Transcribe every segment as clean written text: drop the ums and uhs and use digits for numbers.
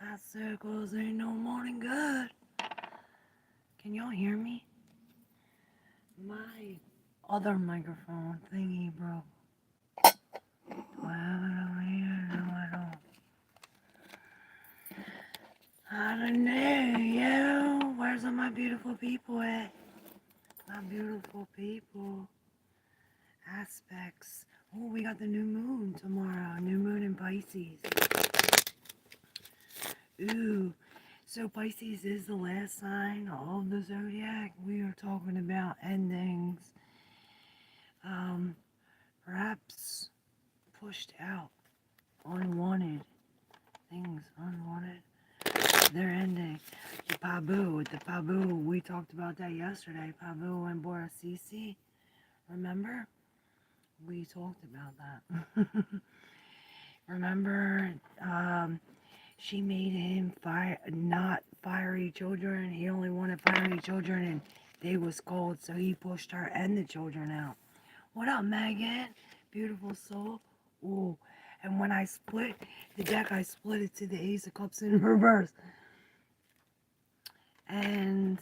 Bicycles ain't no morning good. Can y'all hear me? My other microphone thingy broke. Do I have it over here? No, I don't. I don't know, yo. Where's all my beautiful people at? My beautiful people. Aspects. Oh, we got the new moon tomorrow. New moon in Pisces. Ooh. So Pisces is the last sign of the zodiac. We are talking about endings. Perhaps pushed out. Unwanted. Things unwanted. They're ending. The Pabu, we talked about that yesterday. Pabu and Borasisi. Remember? We talked about that. Remember, she made him not fiery children. He only wanted fiery children, and they was cold, so he pushed her and the children out. What up, Megan? Beautiful soul. Ooh. And when I split the deck, I split it to the Ace of Cups in reverse. And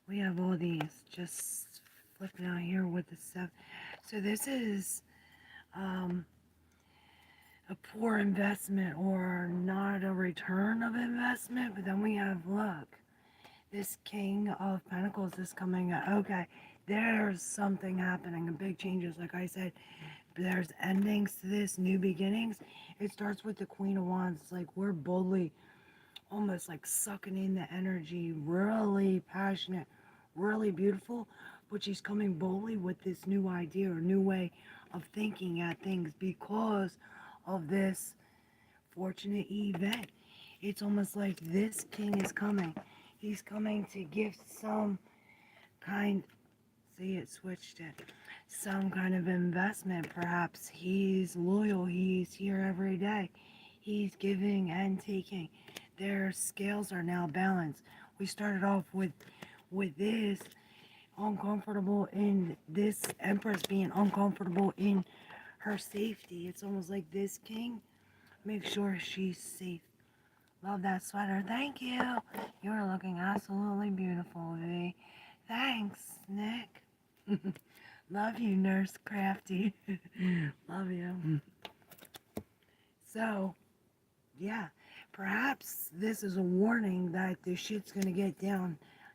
we have all these just flipping out here with the stuff. So this is a poor investment or not a return of investment. But then we have, look, this King of Pentacles is coming up. Okay, there's something happening, a big changes. Like I said, there's endings to this, new beginnings. It starts with the Queen of Wands. It's like we're boldly, almost like sucking in the energy, really passionate, really beautiful. But she's coming boldly with this new idea or new way of thinking at things because of this fortunate event. It's almost like this king is coming. He's coming to give some kind, see it switched it, some kind of investment. Perhaps he's loyal, he's here every day, he's giving and taking. Their scales are now balanced. We started off with this uncomfortable in this Empress being uncomfortable in her safety. It's almost like this king make sure she's safe. Love that sweater. Thank you. You're looking absolutely beautiful, V. Thanks, Nick. Love you, Nurse Crafty. Love you. So, yeah, perhaps this is a warning that the shit's gonna get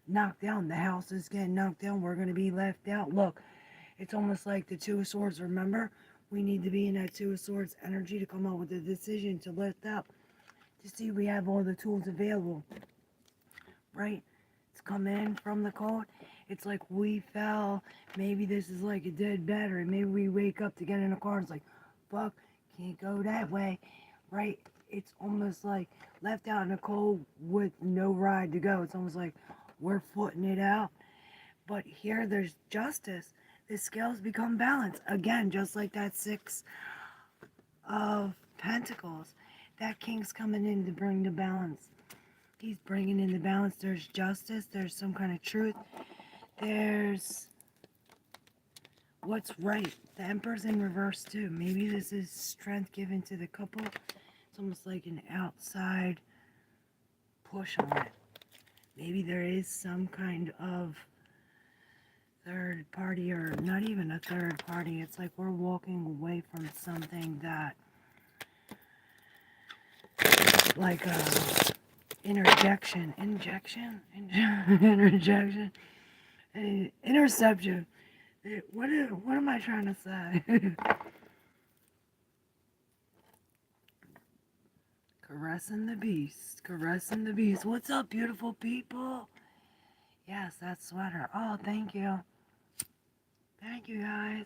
knocked down. The house is getting knocked down. We're gonna be left out. Look, it's almost like the Two of Swords. Remember, we need to be in that Two of Swords energy to come up with a decision to lift up. To see we have all the tools available, right? It's come in from the cold. It's like we fell. Maybe this is like a dead battery. Maybe we wake up to get in a car and it's like, fuck, can't go that way, right? It's almost like left out in the cold with no ride to go. It's almost like we're footing it out. But here there's justice. The scales become balanced. Again, just like that Six of Pentacles. That king's coming in to bring the balance. He's bringing in the balance. There's justice. There's some kind of truth. There's what's right. The Emperor's in reverse too. Maybe this is strength given to the couple. It's almost like an outside push on it. Maybe there is some kind of third party, or not even a third party. It's like we're walking away from something that, like a interjection, interception. What am I trying to say? Caressing the beast, caressing the beast. What's up, beautiful people? Yes, that sweater. Oh, thank you. Thank you, guys.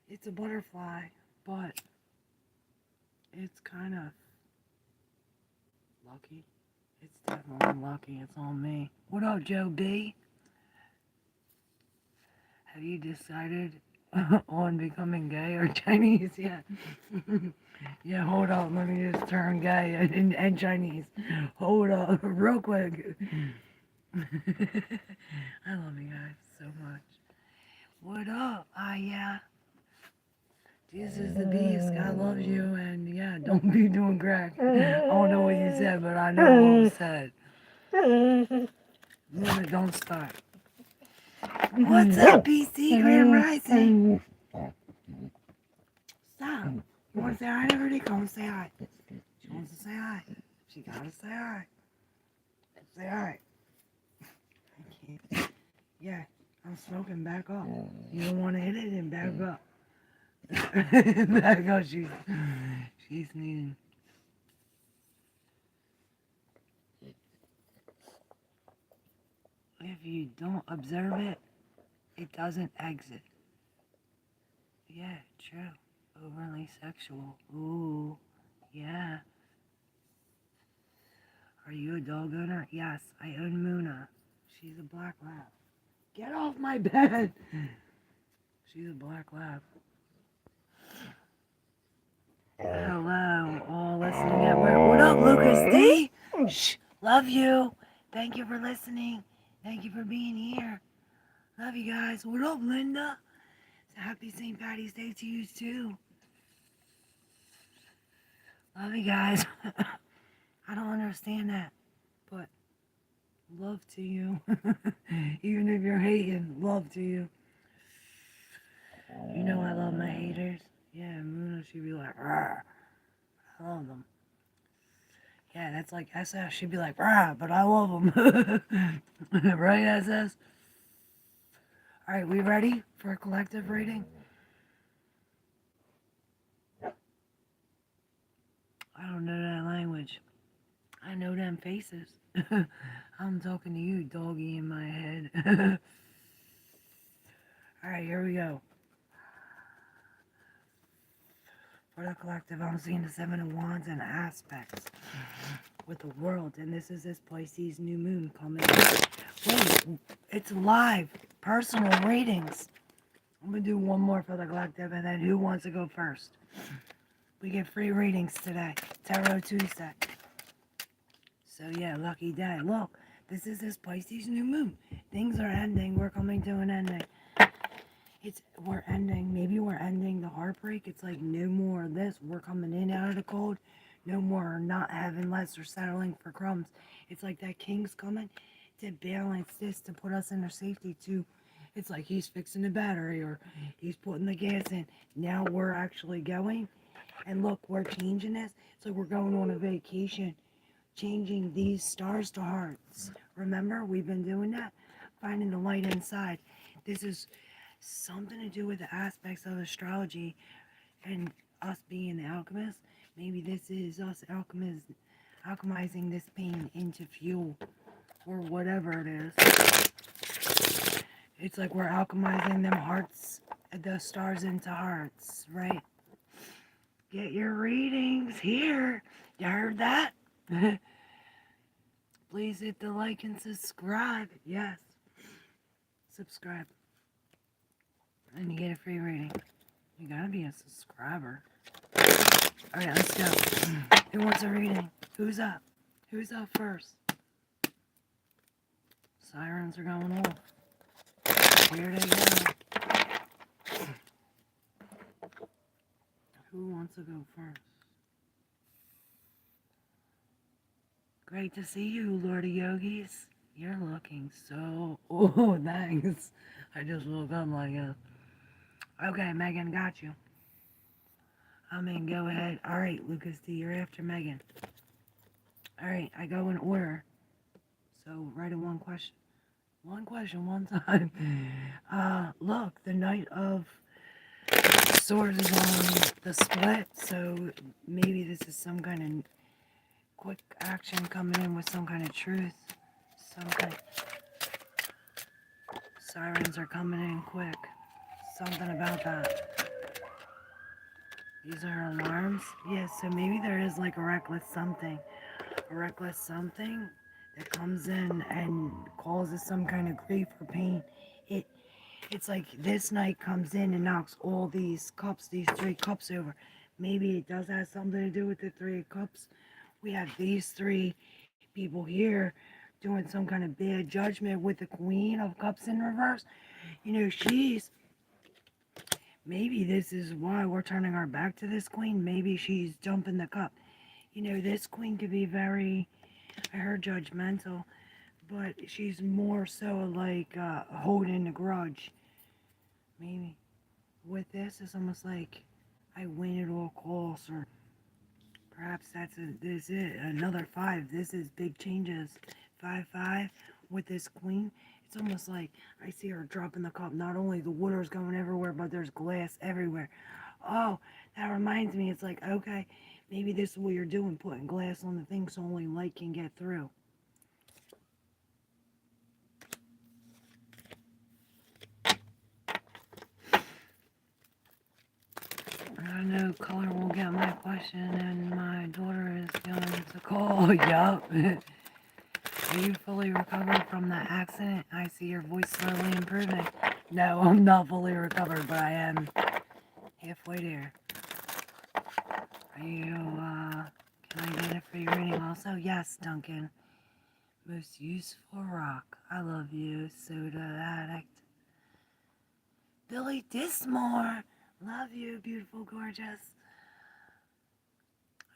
It's a butterfly, but it's kind of lucky. It's definitely lucky. It's on me. What up, Joe B? Have you decided on becoming gay or Chinese yet? Yeah, hold up. Let me just turn gay and Chinese. Hold up, real quick. I love you guys so much. What up? Yeah. Jesus is the beast. God loves you, and yeah, don't be doing crack. I don't know what you said, but I know what was said. Luna, don't start. What's up, PC Grand Rising? Stop. You want to say hi to everybody? Come say hi. She wants to say hi. She gotta say hi. Say hi. I can't. Yeah, I'm smoking. Back up. You don't want to hit it, then back up. Back up. She's sneezing. If you don't observe it, it doesn't exit. Yeah, true. Overly sexual. Ooh, yeah. Are you a dog owner? Yes, I own Muna. She's a black lab. Get off my bed! She's a black lab. Hello, all listening at work. What up, Lucas D? Shh, love you. Thank you for listening. Thank you for being here. Love you guys. What up, Linda? Happy St. Patty's Day to you, too. Love you guys. I don't understand that, but love to you. Even if you're hating, love to you. You know I love my haters. Yeah, Muna, she'd be like, rah. I love them. Yeah, that's like SS. She'd be like, rah, but I love them. Right, SS? Alright, we ready for a collective reading? I don't know that language. I know them faces. I'm talking to you, doggy in my head. Alright, here we go. For the collective, I'm seeing the Seven of Wands and aspects with the world, and this is this Pisces new moon coming. Wait, it's live, personal readings. I'm gonna do one more for the collective, and then who wants to go first? We get free readings today, Tarot Tuesday. So yeah, lucky day. Look, this is this Pisces new moon. Things are ending. We're coming to an ending. We're ending. Maybe we're ending the heartbreak. It's like no more of this. We're coming in out of the cold. No more not having less or settling for crumbs. It's like that king's coming to balance this, to put us in our safety too. It's like he's fixing the battery or he's putting the gas in. Now we're actually going. And look, we're changing this. So we're going on a vacation. Changing these stars to hearts. Remember, we've been doing that. Finding the light inside. This is something to do with the aspects of astrology and us being the alchemists. Maybe this is us alchemizing this pain into fuel or whatever it is. It's like we're alchemizing them hearts, the stars into hearts, right? Get your readings here. You heard that? Please hit the like and subscribe. Yes. Subscribe. And you get a free reading. You gotta be a subscriber. Alright, let's go. Who wants a reading? Who's up? Who's up first? Sirens are going off. Here they go. Who wants to go first? Great to see you, Lord of Yogis. You're looking so... Oh, thanks. I just woke up like a... Okay, Megan, got you. I mean, go ahead. Alright, Lucas D, you're after Megan. Alright, I go in order. So, write in one question. One question, one time. Look, the Knight of Swords is on the split, so maybe this is some kind of quick action coming in with some kind of truth. Some kind of... Sirens are coming in quick. Something about that. These are alarms. Yes, so maybe there is like a reckless something. A reckless something that comes in and causes some kind of grief or pain. It's like this night comes in and knocks all these cups, these 3 cups over. Maybe it does have something to do with the 3 cups. We have these 3 people here doing some kind of bad judgment with the Queen of Cups in reverse. You know, she's Maybe this is why we're turning our back to this queen. Maybe she's jumping the cup. You know, this queen could be very, I heard judgmental, but she's more so like holding a grudge. Maybe with this, it's almost like I win at all costs, or perhaps this is it. Another 5. This is big changes. 5-5 with this queen. It's almost like I see her dropping the cup. Not only the water's going everywhere, but there's glass everywhere. Oh, that reminds me. It's like, okay, maybe this is what you're doing, putting glass on the thing so only light can get through. I know color will get my question, and my daughter is going to call. Yup. Are you fully recovered from that accident? I see your voice slowly improving. No, I'm not fully recovered, but I am halfway there. Are you, can I get it for your reading also? Yes, Duncan. Most useful rock. I love you, soda addict. Billy Dismore. Love you, beautiful, gorgeous.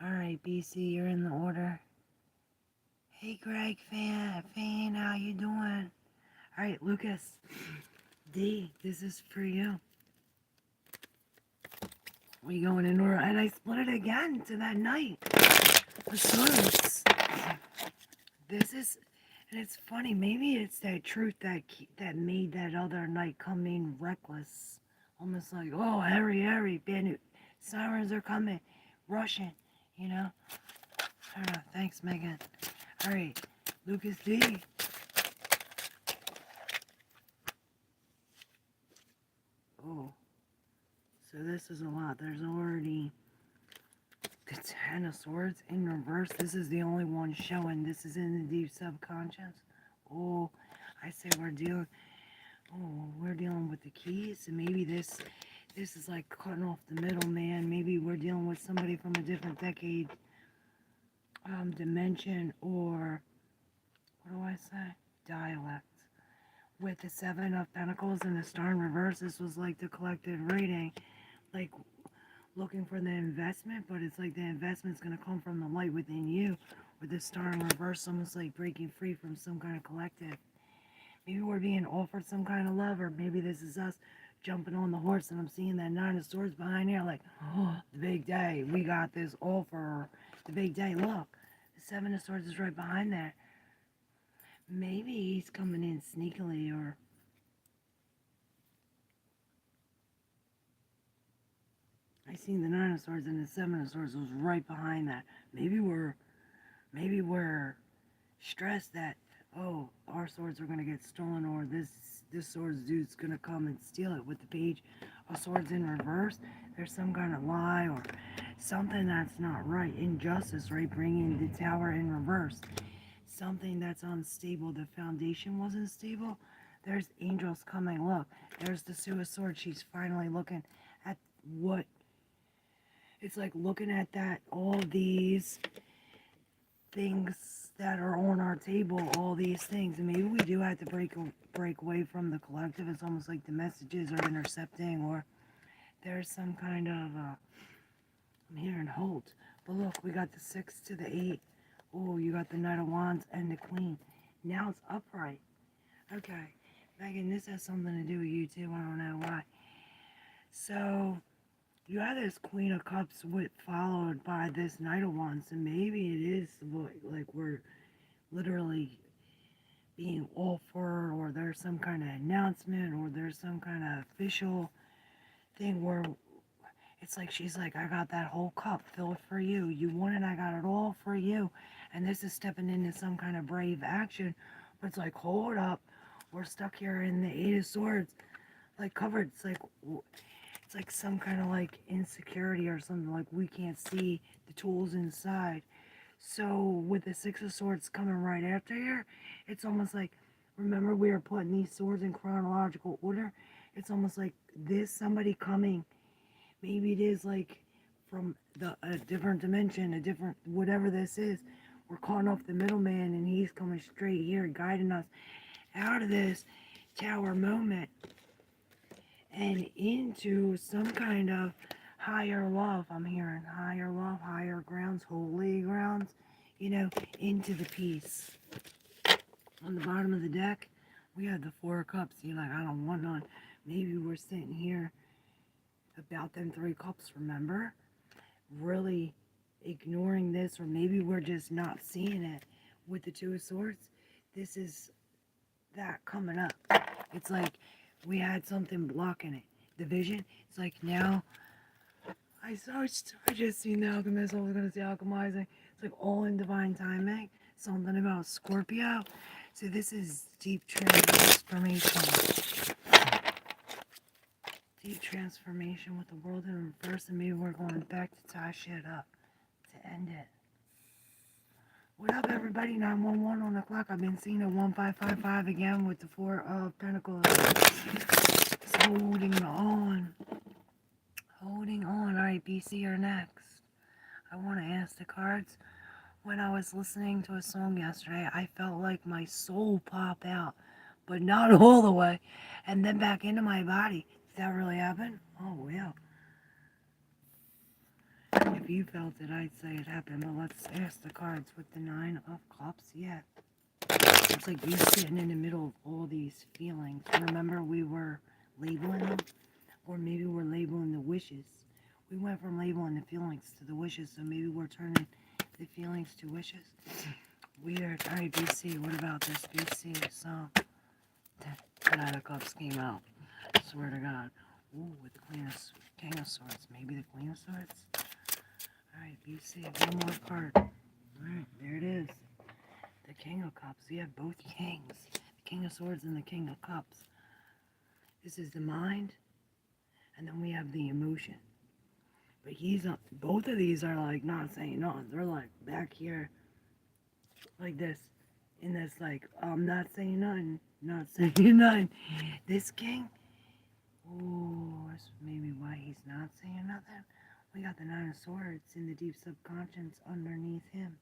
Alright, BC, you're in the order. Hey, Greg, fan, how you doing? Alright, Lucas. D, this is for you. We going in order, and I split it again to that night. The swords. This is, and it's funny. Maybe it's that truth that made that other night come in reckless, almost like, oh, hurry, bandit, sirens are coming, rushing, you know. I don't know. Thanks, Megan. All right, Lucas D. Oh, so this is a lot. There's already the 10 of Swords in reverse. This is the only one showing. This is in the deep subconscious. Oh, I say we're dealing with the keys. And maybe this is like cutting off the middleman. Maybe we're dealing with somebody from a different decade, dimension, or what do I say? Dialect. With the 7 of Pentacles and the Star in reverse, this was like the collective reading. Like looking for the investment, but it's like the investment's going to come from the light within you. With the Star in reverse, almost like breaking free from some kind of collective. Maybe we're being offered some kind of love, or maybe this is us jumping on the horse, and I'm seeing that 9 of Swords behind here, like, oh, the big day, we got this offer, the big day. Look, the 7 of Swords is right behind there. Maybe he's coming in sneakily, or I seen the 9 of Swords and the 7 of Swords was right behind that. Maybe we're stressed that, oh, our swords are gonna get stolen, or this swords dude's gonna come and steal it. With the Page of Swords in reverse, there's some kind of lie or something that's not right. Injustice, right? Bringing the Tower in reverse. Something that's unstable. The foundation wasn't stable. There's angels coming. Look, there's the Two of Swords. She's finally looking at what it's like, looking at that, all these things that are on our table, all these things, and maybe we do have to break away from the collective. It's almost like the messages are intercepting, or there's some kind of I'm hearing hold. But look, we got the 6 to the 8. Oh, you got the Knight of Wands and the Queen. Now it's upright. Okay, Megan, this has something to do with you too. I don't know why. So you have this Queen of Cups followed by this Knight of Wands, and maybe it is like we're literally being offered, or there's some kind of announcement, or there's some kind of official thing where it's like she's like, I got that whole cup, fill it for you. You want it, I got it all for you. And this is stepping into some kind of brave action. But it's like, hold up, we're stuck here in the 8 of Swords, like covered. It's like some kind of like insecurity or something, like we can't see the tools inside. So with the 6 of Swords coming right after here, it's almost like, remember we were putting these swords in chronological order? It's almost like this, somebody coming, maybe it is like from a different dimension, a different, whatever this is. We're cutting off the middleman, and he's coming straight here, guiding us out of this tower moment. and into some kind of higher love. I'm hearing higher love, higher grounds, holy grounds, into the peace. On the bottom of the deck, we have the Four of Cups. You're like, I don't want none. Maybe we're sitting here about them Three Cups, remember? Really ignoring this, or maybe we're just not seeing it with the Two of Swords. This is that coming up. It's like we had something blocking it. The vision, it's like now, I just seen the Alchemist. I was going to say alchemizing. It's like all in divine timing. Something about Scorpio. So this is deep transformation. Deep transformation with the world in reverse, and maybe we're going back to tie shit up to end it. What up, everybody? 911 on the clock. I've been seeing a 1555 again with the Four of Pentacles. It's holding on. Holding on. Alright, BC, you're next. I want to ask the cards. When I was listening to a song yesterday, I felt like my soul pop out, but not all the way, and then back into my body. Did that really happen? Oh, yeah. If you felt it, I'd say it happened, but let's ask the cards with the Nine of Cups. Yeah. It's like you're sitting in the middle of all these feelings. Remember, we were labeling them? Or maybe we're labeling the wishes. We went from labeling the feelings to the wishes, so maybe we're turning the feelings to wishes. Weird. Alright, BC, what about this? BC, so the Nine of Cups came out. I swear to God. Ooh, with the King of Swords. Maybe the Queen of Swords? Alright, BC, one more card. Alright, there it is. The King of Cups. We have both kings. The King of Swords and the King of Cups. This is the mind, and then we have the emotion. But both of these are like not saying no. They're like back here, like this. And that's like, I'm not saying nothing. Not saying nothing. This king, oh, that's maybe why he's not saying nothing. We got the Nine of Swords in the deep subconscious underneath him.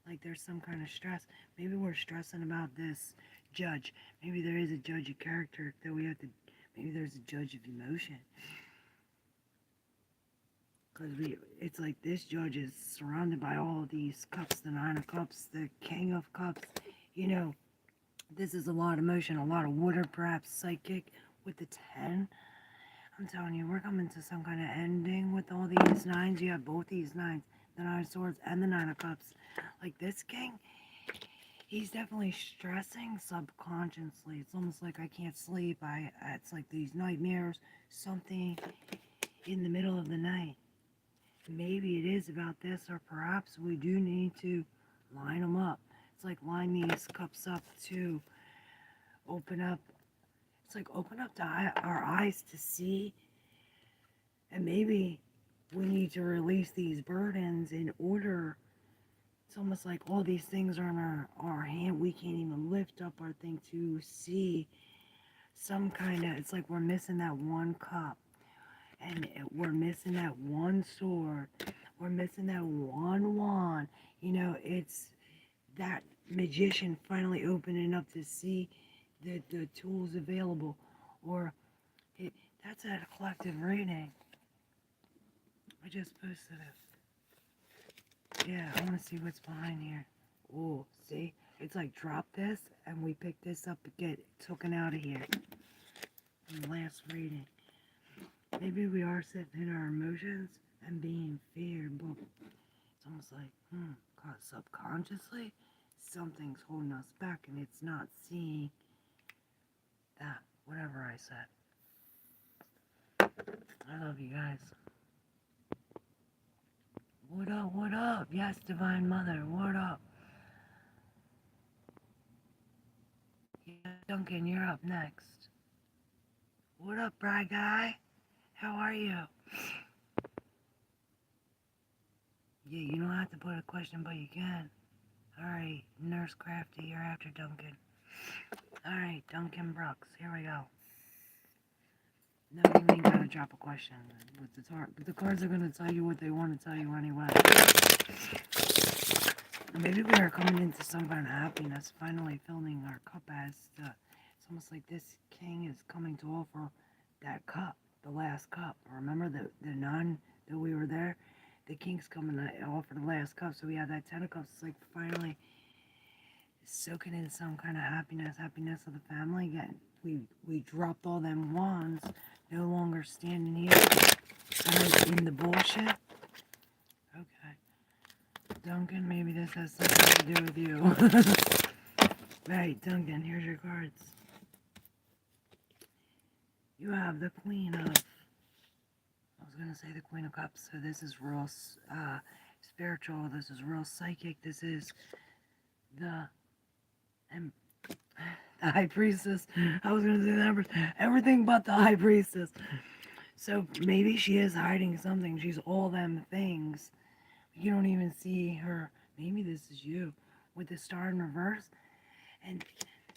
Like there's some kind of stress. Maybe we're stressing about this judge. Maybe there is a judge of character that we have to, maybe there's a judge of emotion. Because it's like this judge is surrounded by all these cups, the Nine of Cups, the King of Cups. This is a lot of emotion, a lot of water, perhaps psychic with the 10. I'm telling you, we're coming to some kind of ending with all these nines. You have both these nines, the Nine of Swords and the Nine of Cups. Like this king, he's definitely stressing subconsciously. It's almost like I can't sleep. It's like these nightmares, something in the middle of the night. Maybe it is about this, or perhaps we do need to line them up. It's like line these cups up to open up. It's like open up our eyes to see, and maybe we need to release these burdens in order. It's almost like all these things are in our hand. We can't even lift up our thing to see some kind of, it's like we're missing that one cup. And we're missing that one sword. We're missing that one wand. It's that magician finally opening up to see the tools available. Or that's a collective reading. I just posted it. Yeah, I want to see what's behind here. Oh, see? It's like drop this and we pick this up and get taken out of here. In the last reading. Maybe we are sitting in our emotions and being feared, but it's almost like, cause subconsciously, something's holding us back and it's not seeing that, whatever I said. I love you guys. What up, what up? Yes, Divine Mother, what up? Yeah, Duncan, you're up next. What up, Bry Guy? How are you? Yeah, you don't have to put a question, but you can. Alright, Nurse Crafty, you're after Duncan. Alright, Duncan Brooks, here we go. No, you ain't gotta drop a question. But the cards are gonna tell you what they want to tell you anyway. Maybe we are coming into some kind of happiness, finally filling our cup as it's almost like this king is coming to offer that cup, the last cup. Remember the nun that we were there? The king's coming to offer the last cup. So we have that 10 of cups. It's like finally soaking in some kind of happiness of the family. Again, we dropped all them wands, no longer standing here in the bullshit. Okay. Duncan, maybe this has something to do with you. Right, Duncan, here's your cards. You have the Queen of, I was going to say the Queen of Cups, so this is real spiritual, this is real psychic, this is the High Priestess. I was going to say the Empress. Everything but the High Priestess. So maybe she is hiding something. She's all them things. You don't even see her. Maybe this is you with the star in reverse. And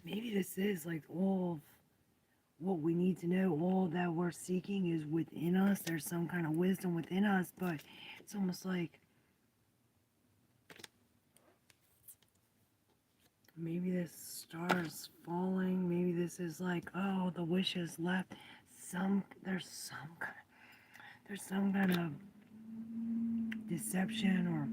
maybe this is like all of what we need to know. All that we're seeking is within us. There's some kind of wisdom within us, but it's almost like maybe this star's falling. Maybe this is like, oh, the wishes left. There's some kind of deception, or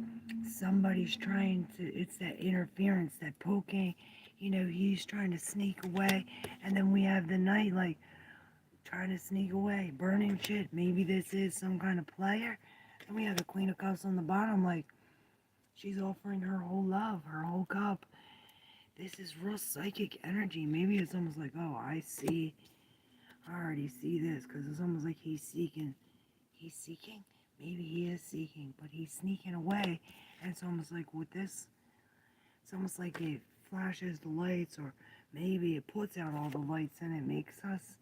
somebody's trying to, it's that interference, that poking, he's trying to sneak away. And then we have the knight, like, trying to sneak away, burning shit. Maybe this is some kind of player. And we have the Queen of Cups on the bottom, like, she's offering her whole love, her whole cup. This is real psychic energy. Maybe it's almost like, oh, I already see this, because it's almost like he's seeking. Maybe he is seeking, but he's sneaking away. And it's almost like with this, it's almost like it flashes the lights, or maybe it puts out all the lights, and it makes us,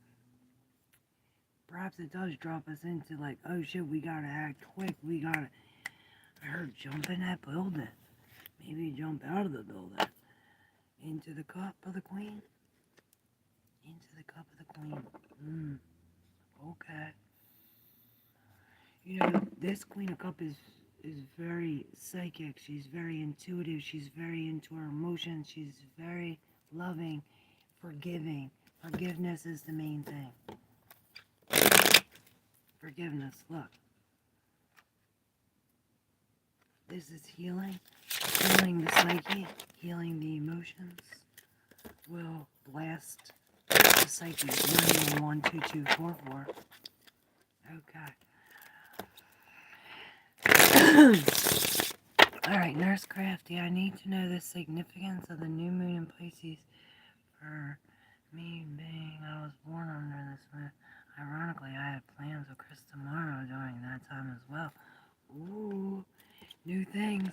perhaps it does drop us into like, oh shit, we gotta act quick, I heard jump in that building. Maybe jump out of the building. Into the cup of the Queen. Into the cup of the Queen. Okay. This Queen of Cups is very psychic. She's very intuitive. She's very into her emotions. She's very loving, forgiving. Forgiveness is the main thing. Forgiveness, look. This is healing. Healing the psyche. Healing the emotions. Will blast the psyche. 11244. Okay. Alright, Nurse Crafty, I need to know the significance of the new moon in Pisces for me being I was born under this moon. Ironically, I had plans with Chris tomorrow during that time as well. Ooh, new things.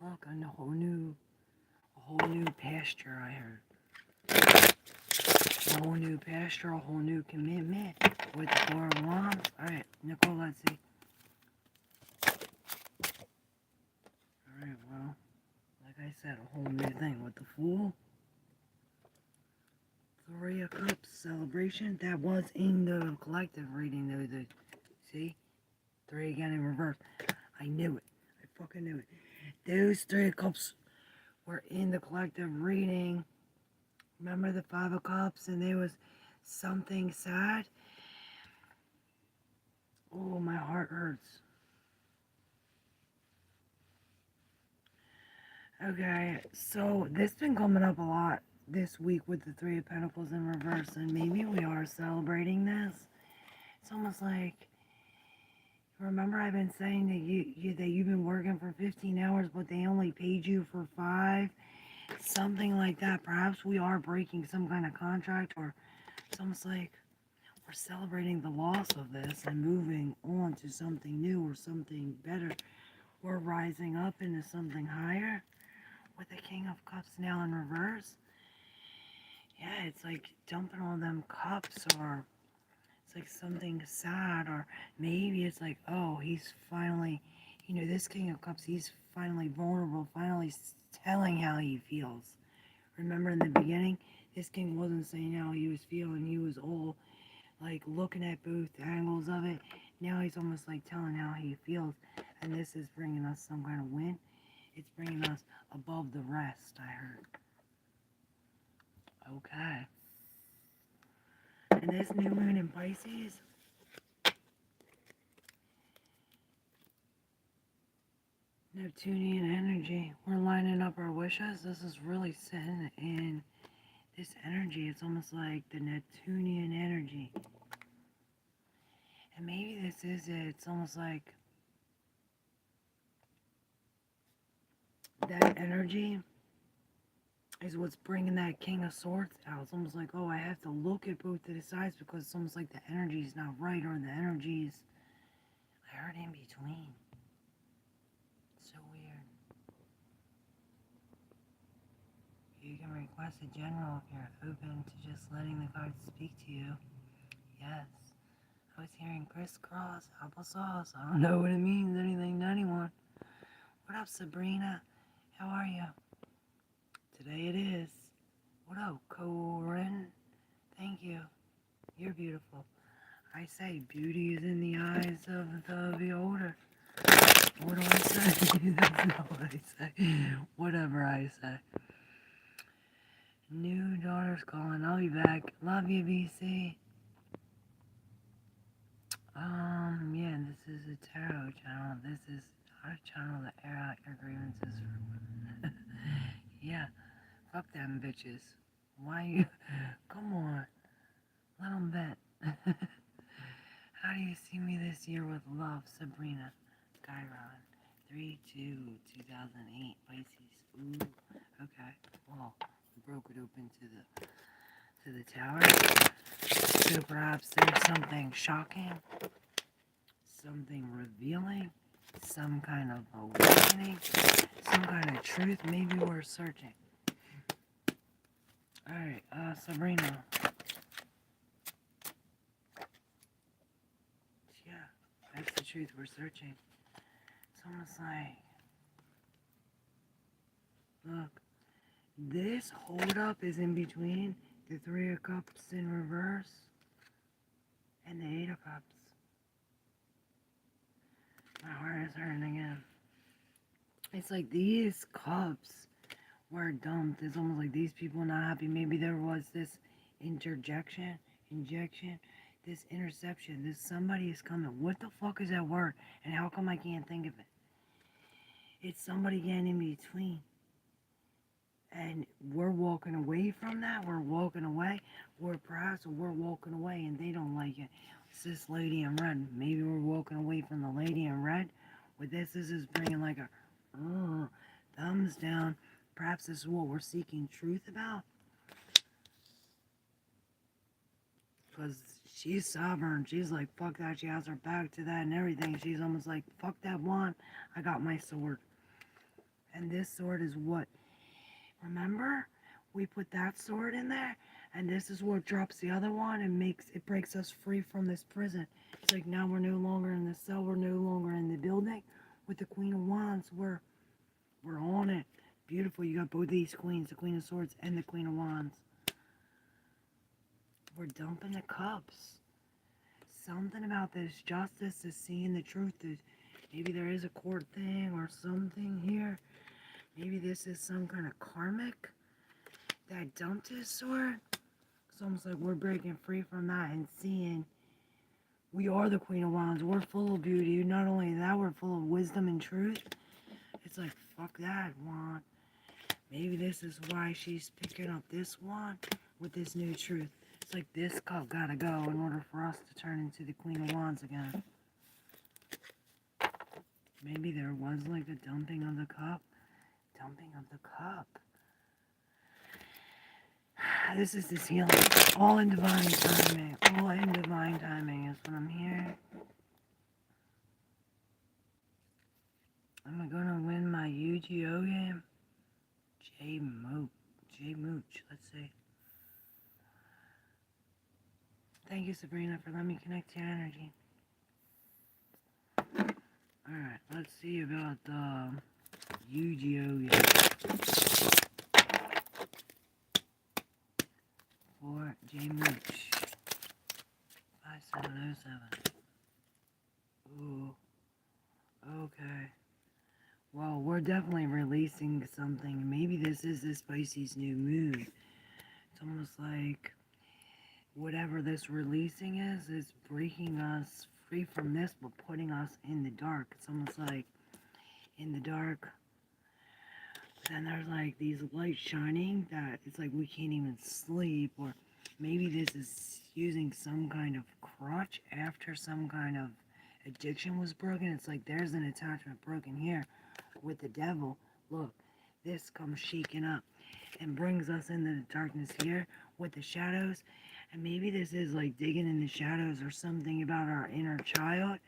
Look, a whole new pasture, I heard. A whole new pasture, a whole new commitment with the Four of Wands. Alright, Nicole, let's see. Alright, well, like I said, a whole new thing with the Fool. Three of Cups celebration. That was in the collective reading, though. See? 3 again in reverse. I knew it. I fucking knew it. Those 3 of Cups were in the collective reading. Remember the 5 of Cups, and there was something sad? Oh, my heart hurts. Okay, so this been coming up a lot this week with the 3 of Pentacles in reverse, and maybe we are celebrating this. It's almost like, remember I've been saying that you've been working for 15 hours, but they only paid you for 5? Something like that. Perhaps we are breaking some kind of contract, or it's almost like we're celebrating the loss of this and moving on to something new or something better. We're rising up into something higher with the King of Cups now in reverse. Yeah, it's like dumping all them cups, or it's like something sad, or maybe it's like, oh, he's finally, this King of Cups, he's finally vulnerable, finally telling how he feels. Remember in the beginning, this king wasn't saying how he was feeling. He was all like looking at both angles of it. Now he's almost like telling how he feels. And this is bringing us some kind of win. It's bringing us above the rest, I heard. Okay. And this new moon in Pisces, Neptunian energy, we're lining up our wishes. This is really sitting in this energy. It's almost like the Neptunian energy. And maybe this is it. It's almost like that energy is what's bringing that King of Swords out. It's almost like, oh, I have to look at both of the sides because it's almost like the energy is not right, or the energy is, I heard, in between. It's so weird. You can request a general if you're open to just letting the cards speak to you. Yes. I was hearing crisscross, applesauce. I don't know what it means, anything to anyone. What up, Sabrina? How are you? Today it is. What up, Corinne? Thank you. You're beautiful. I say beauty is in the eyes of the beholder. What do I say? That's not what I say. Whatever I say. New daughter's calling. I'll be back. Love you, BC. Yeah, this is a tarot channel. This is not a channel that air out your grievances. Yeah, fuck them bitches. Why you? Come on. Let them vent. How do you see me this year with love, Sabrina? Chiron. 3/2/2008. Pisces. Ooh. Okay. Well, we broke it open to the tower. So perhaps there's something shocking, something revealing, some kind of awakening, some kind of truth. Maybe we're searching. Alright, Sabrina. Yeah, that's the truth we're searching. It's almost like, look, this hold up is in between the Three of Cups in reverse and the Eight of Cups. My heart is hurting again. It's like these cups were dumped. It's almost like these people not happy. Maybe there was this injection, this interception. This somebody is coming. What the fuck is that word? And how come I can't think of it? It's somebody getting in between. And we're walking away from that. We're walking away. Or perhaps we're walking away and they don't like it. It's this lady in red. Maybe we're walking away from the lady in red. With this is bringing like a thumbs down. Perhaps this is what we're seeking truth about. Because she's sovereign. She's like, fuck that. She has her back to that and everything. She's almost like, fuck that one. I got my sword. And this sword is what? Remember? We put that sword in there. And this is what drops the other one and breaks us free from this prison. It's like now we're no longer in the cell. We're no longer in the building. With the Queen of Wands, we're on it. Beautiful. You got both these queens, the Queen of Swords and the Queen of Wands. We're dumping the cups. Something about this justice is seeing the truth. Maybe there is a court thing or something here. Maybe this is some kind of karmic that dumped his sword. It's almost like we're breaking free from that and seeing we are the Queen of Wands. We're full of beauty. Not only that, we're full of wisdom and truth. It's like, fuck that wand. Maybe this is why she's picking up this wand with this new truth. It's like this cup gotta go in order for us to turn into the Queen of Wands again. Maybe there was like a dumping of the cup. Dumping of the cup. This is this healing. All in divine timing. All in divine timing is what I'm hearing. Am I gonna win my Yu-Gi-Oh game? J Mooch, let's see. Thank you, Sabrina, for letting me connect to your energy. Alright, let's see about the Yu-Gi-Oh game. For J Mooch. 5707. Ooh. Okay. Well, we're definitely releasing something. Maybe this is this Pisces new moon. It's almost like whatever this releasing is breaking us free from this, but putting us in the dark. It's almost like in the dark, but then there's like these lights shining that it's like we can't even sleep, or maybe this is using some kind of crutch after some kind of addiction was broken. It's like there's an attachment broken here with the devil. Look, this comes shaking up and brings us into the darkness here with the shadows. And maybe this is like digging in the shadows or something about our inner child.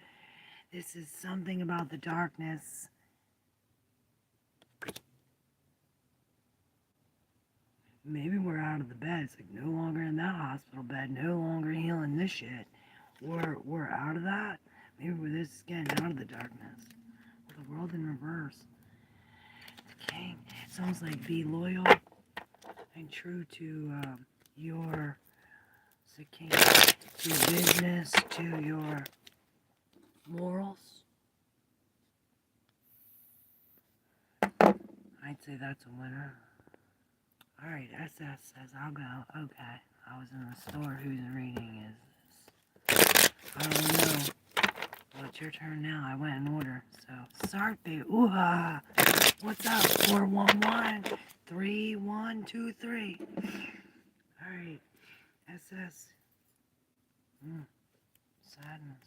This is something about the darkness. Maybe we're out of the bed. It's like no longer in that hospital bed, no longer healing this shit. We're out of that. Maybe this is getting out of the darkness. The world in reverse. The king. It's almost like be loyal and true to your king, to your business, to your morals. I'd say that's a winner. Alright, SS says I'll go. Okay. I was in the store. Whose reading is this? I don't know. Well, it's your turn now. I went in order. So, Sarpe. Ooh-ha. What's up? 411 3123. Alright. SS. Sadness.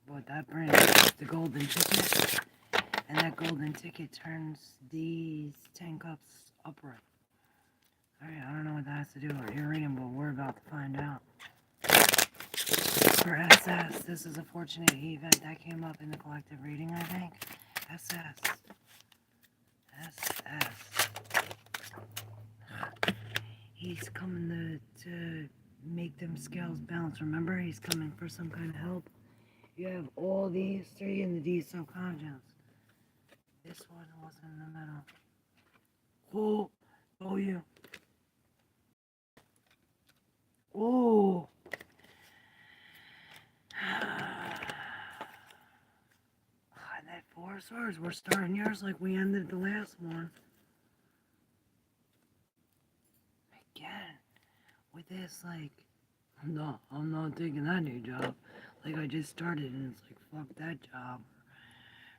But that brings the golden ticket. And that golden ticket turns these 10 cups upright. Alright, I don't know what that has to do with your reading, but we're about to find out. For SS, this is a fortunate event that came up in the collective reading, I think. SS. SS. He's coming to make them scales balance. Remember, he's coming for some kind of help. You have all these three in the D subconscious. This one was in the middle. Oh, you. Oh. And that 4 of swords, we're starting yours like we ended the last one. Again, with this, like, I'm not taking that new job. Like I just started and it's like, fuck that job.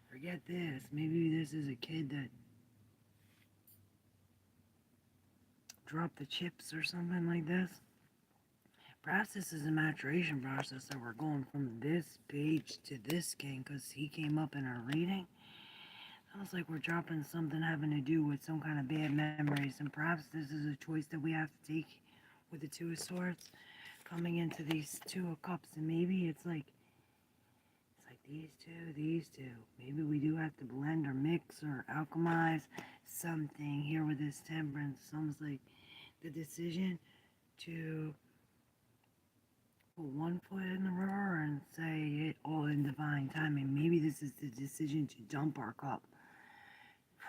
Forget this. Maybe this is a kid that dropped the chips or something like this. Perhaps this is a maturation process that we're going from this page to this king because he came up in our reading. Sounds like we're dropping something having to do with some kind of bad memories, and perhaps this is a choice that we have to take with the 2 of swords coming into these 2 of cups, and maybe it's like these two. Maybe we do have to blend or mix or alchemize something here with this temperance. Sounds like the decision to put one foot in the river and say it all in divine timing. Maybe this is the decision to dump our cup.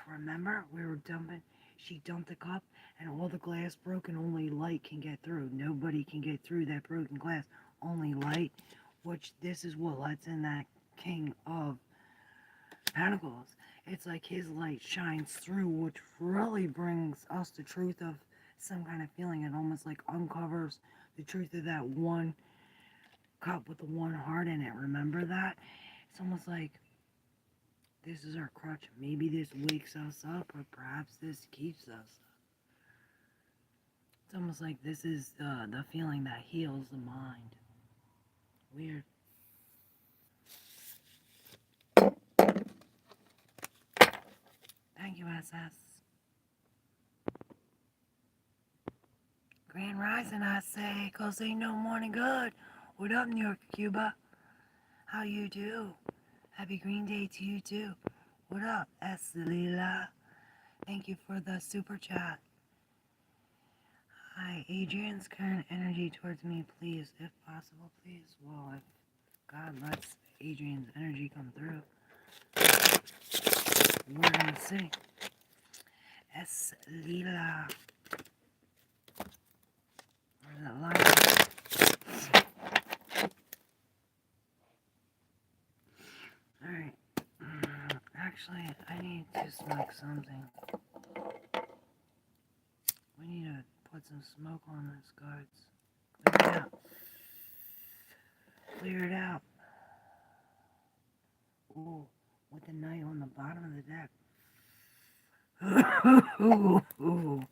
Remember, we were dumping. She dumped the cup and all the glass broke and only light can get through. Nobody can get through that broken glass. Only light, which this is what lets in that King of Pentacles. It's like his light shines through, which really brings us the truth of some kind of feeling. It almost like uncovers the truth of that one cup with the one heart in it. Remember that? It's almost like this is our crutch. Maybe this wakes us up, or perhaps this keeps us up. It's almost like this is the feeling that heals the mind. Weird. Thank you, SS. Grand Rising, I say, 'cause ain't no morning good. What up, New York, Cuba? How you do? Happy Green Day to you, too. What up, S. Lila? Thank you for the super chat. Hi, Adrian's current energy towards me, please, if possible, please. Well, if God lets Adrian's energy come through, we're gonna see. S. Lila. Where's that line? Alright. Actually, I need to smoke something. We need to put put some smoke on this, guards. Clear it out. Clear it out. Ooh, with the knight on the bottom of the deck. Ooh.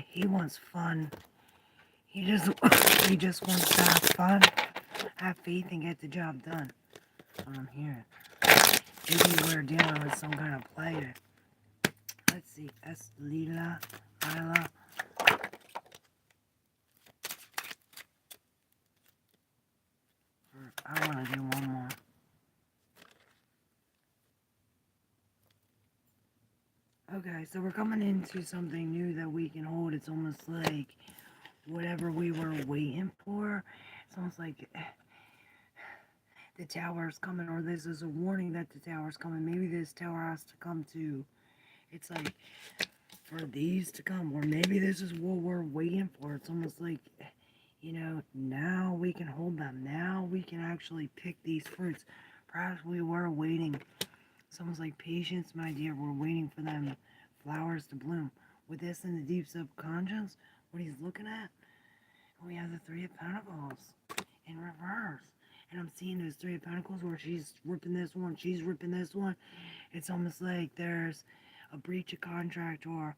He wants fun. He just wants to have fun, have faith, and get the job done. That's what I'm hearing. Maybe we're dealing with some kind of player. Let's see. S. Lila. I want to do one more. Okay, so we're coming into something new that we can hold. It's almost like whatever we were waiting for. It's almost like the tower's coming, or this is a warning that the tower's coming. Maybe this tower has to come too. It's like for these to come, or maybe this is what we're waiting for. It's almost like, you know, now we can hold them. Now we can actually pick these fruits. Perhaps we were waiting. It's almost like patience, my dear. We're waiting for them flowers to bloom. With this in the deep subconscious, what he's looking at, we have the Three of Pentacles in reverse. And I'm seeing those Three of Pentacles where she's ripping this one, she's ripping this one. It's almost like there's a breach of contract, or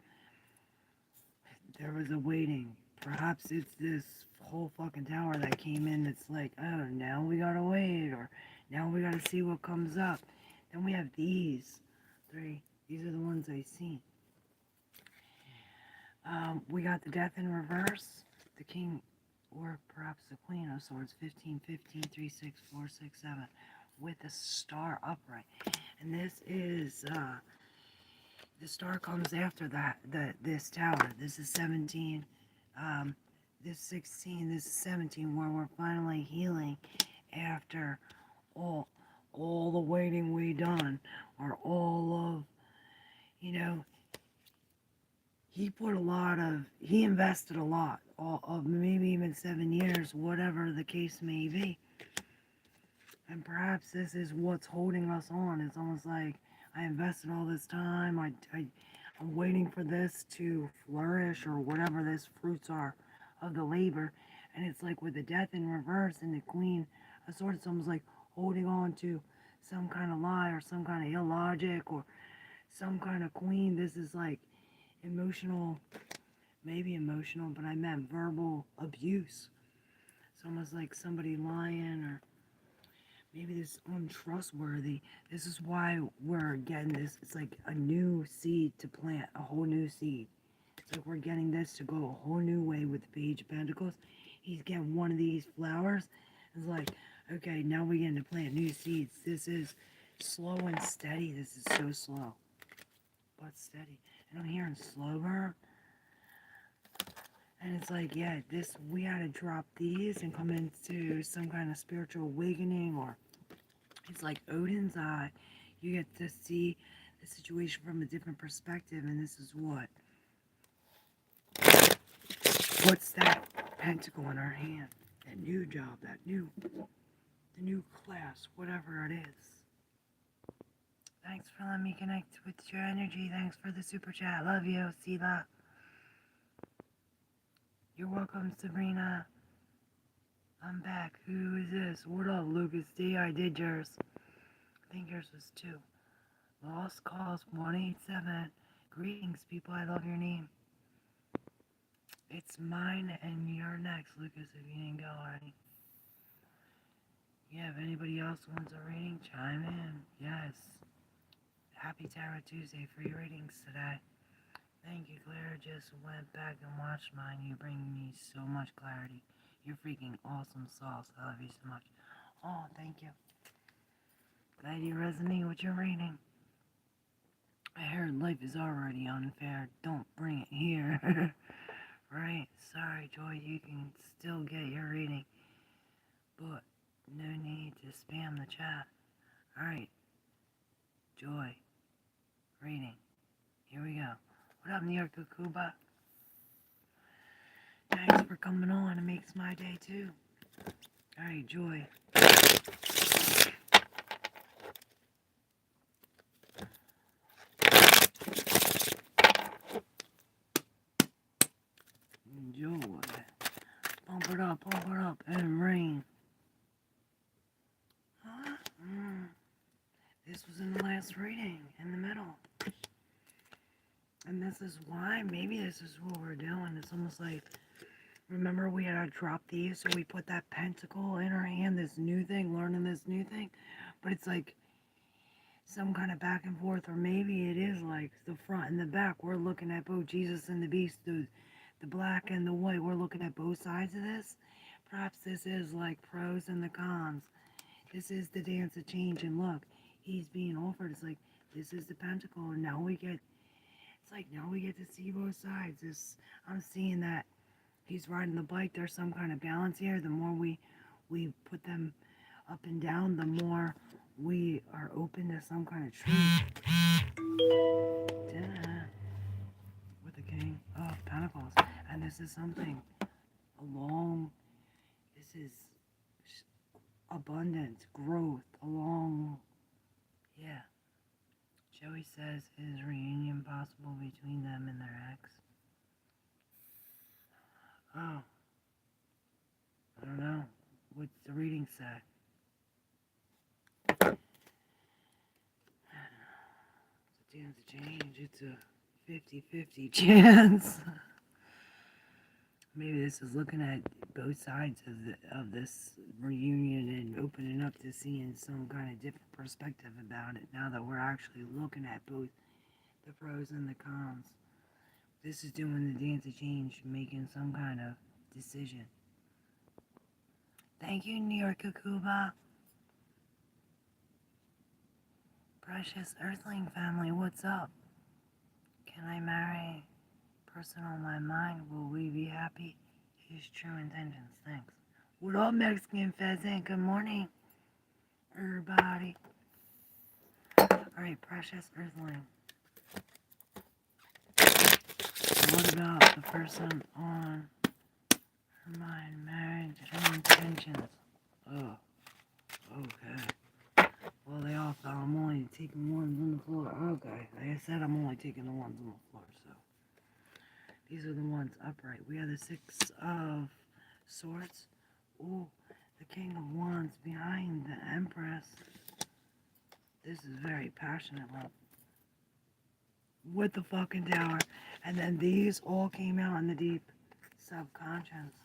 there was a waiting. Perhaps it's this whole fucking tower that came in that's like, oh, now we gotta wait, or now we gotta see what comes up. Then we have these three. These are the ones I see. We got the Death in reverse, the King, or perhaps the Queen of Swords, 15, 15, 3, 6, 4, 6, 7, with the star upright. And this is, the star comes after that, this tower. This is 17, this 16, this is 17, where we're finally healing after all the waiting we done, or all of, you know, he invested a lot, all of maybe even 7 years, whatever the case may be. And perhaps this is what's holding us on. It's almost like I invested all this time. I'm waiting for this to flourish, or whatever this fruits are of the labor. And it's like with the Death in reverse and the Queen of Swords, it's almost like holding on to some kind of lie, or some kind of illogic, or some kind of queen. This is like emotional, maybe emotional, but I meant verbal abuse. It's almost like somebody lying, or maybe this untrustworthy. This is why we're getting this. It's like a new seed to plant, a whole new seed. It's like we're getting this to go a whole new way with the Page of Pentacles. He's getting one of these flowers. It's like, okay, now we're getting to plant new seeds. This is slow and steady. This is so slow, but steady. And I'm hearing slow burn. And it's like, yeah, we had to drop these and come into some kind of spiritual awakening, or it's like Odin's eye. You get to see the situation from a different perspective, and this is what's that pentacle in our hand? That new job, the new class, whatever it is. Thanks for letting me connect with your energy. Thanks for the super chat. Love you. See that. You're welcome, Sabrina. I'm back. Who is this? What up, Lucas D? I did yours. I think yours was 2. Lost calls 187. Greetings, people. I love your name. It's mine, and you're next, Lucas, if you didn't go already. Yeah, if anybody else wants a reading, chime in. Yes. Happy Tarot Tuesday for your readings today. Thank you, Claire. Just went back and watched mine. You bring me so much clarity. You're freaking awesome sauce. I love you so much. Oh, thank you. Glad you resonate with your reading. I heard life is already unfair. Don't bring it here. Right? Sorry, Joy. You can still get your reading. But no need to spam the chat. Alright. Joy. Reading. Here we go. What up, New York Cuba? Thanks for coming on. It makes my day too. Alright, Joy. this is why. Maybe this is what we're doing. It's almost like, remember we had to drop these, so we put that pentacle in our hand, this new thing, learning this new thing. But it's like some kind of back and forth, or maybe it is like the front and the back. We're looking at both Jesus and the beast, the black and the white. We're looking at both sides of this. Perhaps this is like pros and the cons. This is the dance of change, and look, he's being offered. It's like, this is the pentacle, and now we get, it's like, now we get to see both sides. I'm seeing that he's riding the bike. There's some kind of balance here. The more we put them up and down, the more we are open to some kind of truth. With the King of Pentacles. And this is something along, this is abundance, growth, along, yeah. Joey says, is reunion possible between them and their ex? Oh, I don't know. What's the reading say? It's a chance to change. It's a 50-50 chance. Maybe this is looking at both sides of this reunion and opening up to seeing some kind of different perspective about it now that we're actually looking at both the pros and the cons. This is doing the dance of change, making some kind of decision. Thank you, New York Kukuba. Precious Earthling family, what's up? Can I marry person on my mind? Will we be happy? His true intentions. Thanks. What up, Mexican pheasant? Good morning, everybody. Alright, Precious Earthling. What about the person on her mind? Marriage and intentions. Oh, okay. Well, they all fell. I'm only taking ones on the floor. Okay, like I said, I'm only taking the ones on the floor, so. These are the ones upright. We have the Six of Swords. Ooh, the King of Wands behind the Empress. This is very passionate love. With the fucking Tower. And then these all came out in the deep subconscious.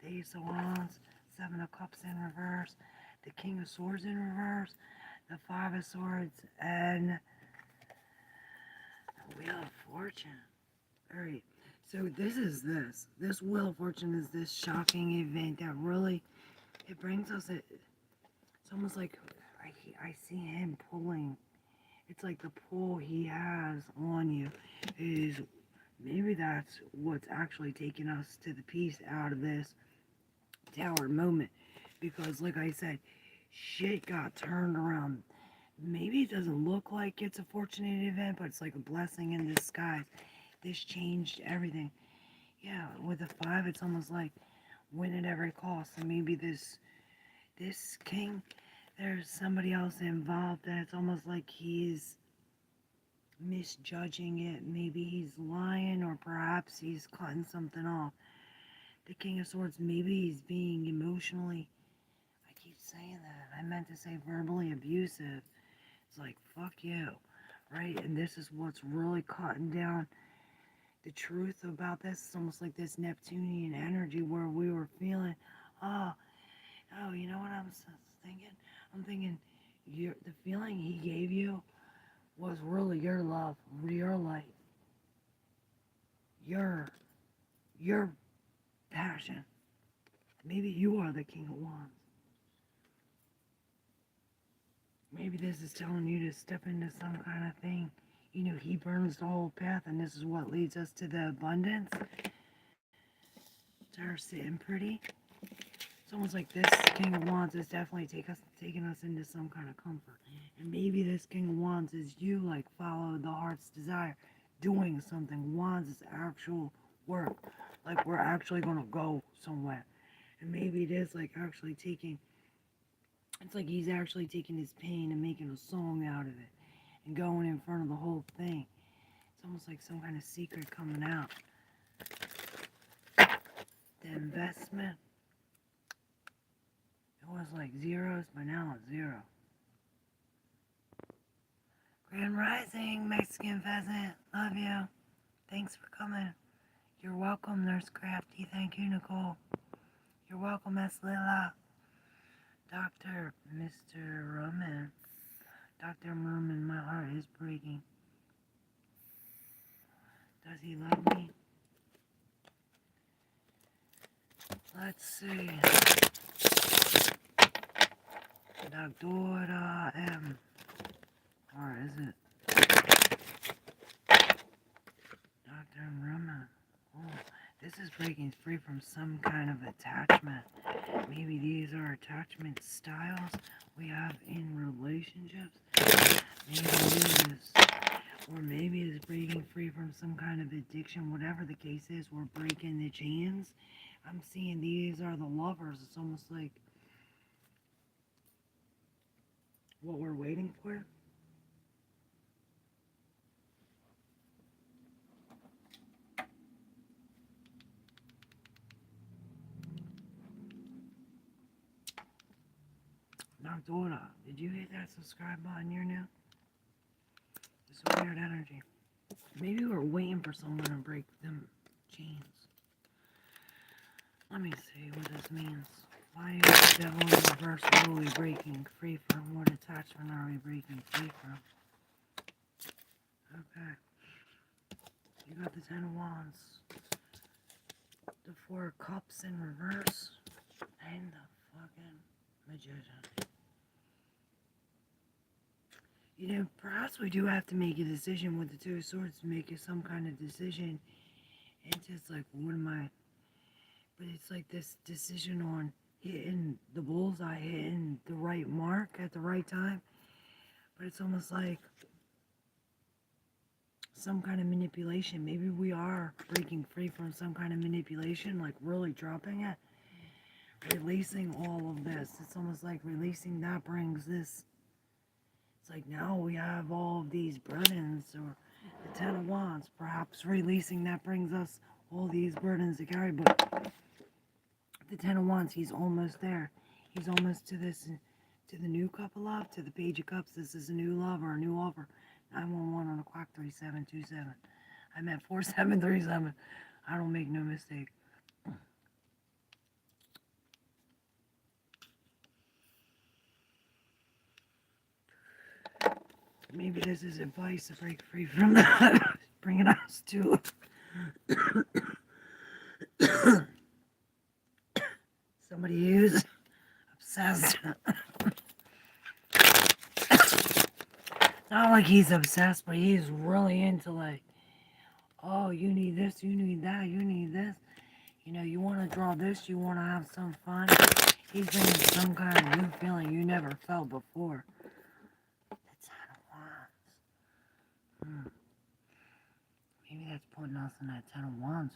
The Ace of Wands, Seven of Cups in reverse, the King of Swords in reverse, the Five of Swords, and the Wheel of Fortune. Alright. So this Wheel of Fortune is this shocking event that really, it brings us, it's almost like I see him pulling. It's like the pull he has on you is, maybe that's what's actually taking us to the peace out of this Tower moment. Because like I said, shit got turned around. Maybe it doesn't look like it's a fortunate event, but it's like a blessing in disguise. This changed everything. Yeah, with the 5, it's almost like win at every cost. And maybe this king, there's somebody else involved that it's almost like he's misjudging it. Maybe he's lying, or perhaps he's cutting something off. The King of Swords, maybe he's being emotionally, I keep saying that, I meant to say verbally abusive. It's like, fuck you, right? And this is what's really cutting down the truth about this. It's almost like this Neptunian energy where we were feeling, oh, you know what I'm thinking? I'm thinking the feeling he gave you was really your love, your light, your passion. Maybe you are the King of Wands. Maybe this is telling you to step into some kind of thing. You know, he burns the whole path, and this is what leads us to the abundance. To her sitting pretty. It's almost like this King of Wands is definitely taking us into some kind of comfort. And maybe this King of Wands is you, like, follow the heart's desire, doing something. Wands is actual work. Like, we're actually going to go somewhere. And maybe it is, like, actually taking, it's like he's actually taking his pain and making a song out of it. And going in front of the whole thing. It's almost like some kind of secret coming out. The investment. It was like zeros, but now it's 0. Grand Rising, Mexican pheasant. Love you. Thanks for coming. You're welcome, Nurse Crafty. Thank you, Nicole. You're welcome, Miss Lila. Dr. Mr. Merman. Dr. Merman, my heart is breaking. Does he love me? Let's see. Dr. M. Or is it? Dr. Merman. Oh, this is breaking free from some kind of attachment. Maybe these are attachment styles we have in relationships. Maybe it is. Or maybe it's breaking free from some kind of addiction. Whatever the case is, we're breaking the chains. I'm seeing these are the lovers. It's almost like what we're waiting for. Dora, did you hit that subscribe button? You're new? It's a weird energy. Maybe we're waiting for someone to break them chains. Let me see what this means. Why is the devil in reverse? What are we breaking free from? What attachment are we breaking free from? Okay. You got the 10 of Wands. The 4 of Cups in reverse. And the fucking Magician. You know, perhaps we do have to make a decision with the 2 of Swords to make some kind of decision. It's just like, what am I? But it's like this decision on hitting the bullseye, hitting the right mark at the right time. But it's almost like some kind of manipulation. Maybe we are breaking free from some kind of manipulation, like really dropping it. Releasing all of this. It's almost like releasing that brings this. It's like now we have all of these burdens, or the 10 of Wands. Perhaps releasing that brings us all these burdens to carry. But the 10 of Wands, he's almost there. He's almost to this, to the new cup of love, to the Page of Cups. This is a new love or a new offer. 911 on the clock, 3727. I meant 4737. I don't make no mistake. Maybe this is advice to break free from that. Bringing us to somebody who's obsessed. Not like he's obsessed, but he's really into like, oh, you need this, you need that, you need this. You know, you want to draw this, you want to have some fun. He's bringing some kind of new feeling you never felt before. The 10 of Wands. Maybe that's putting us in that 10 of Wands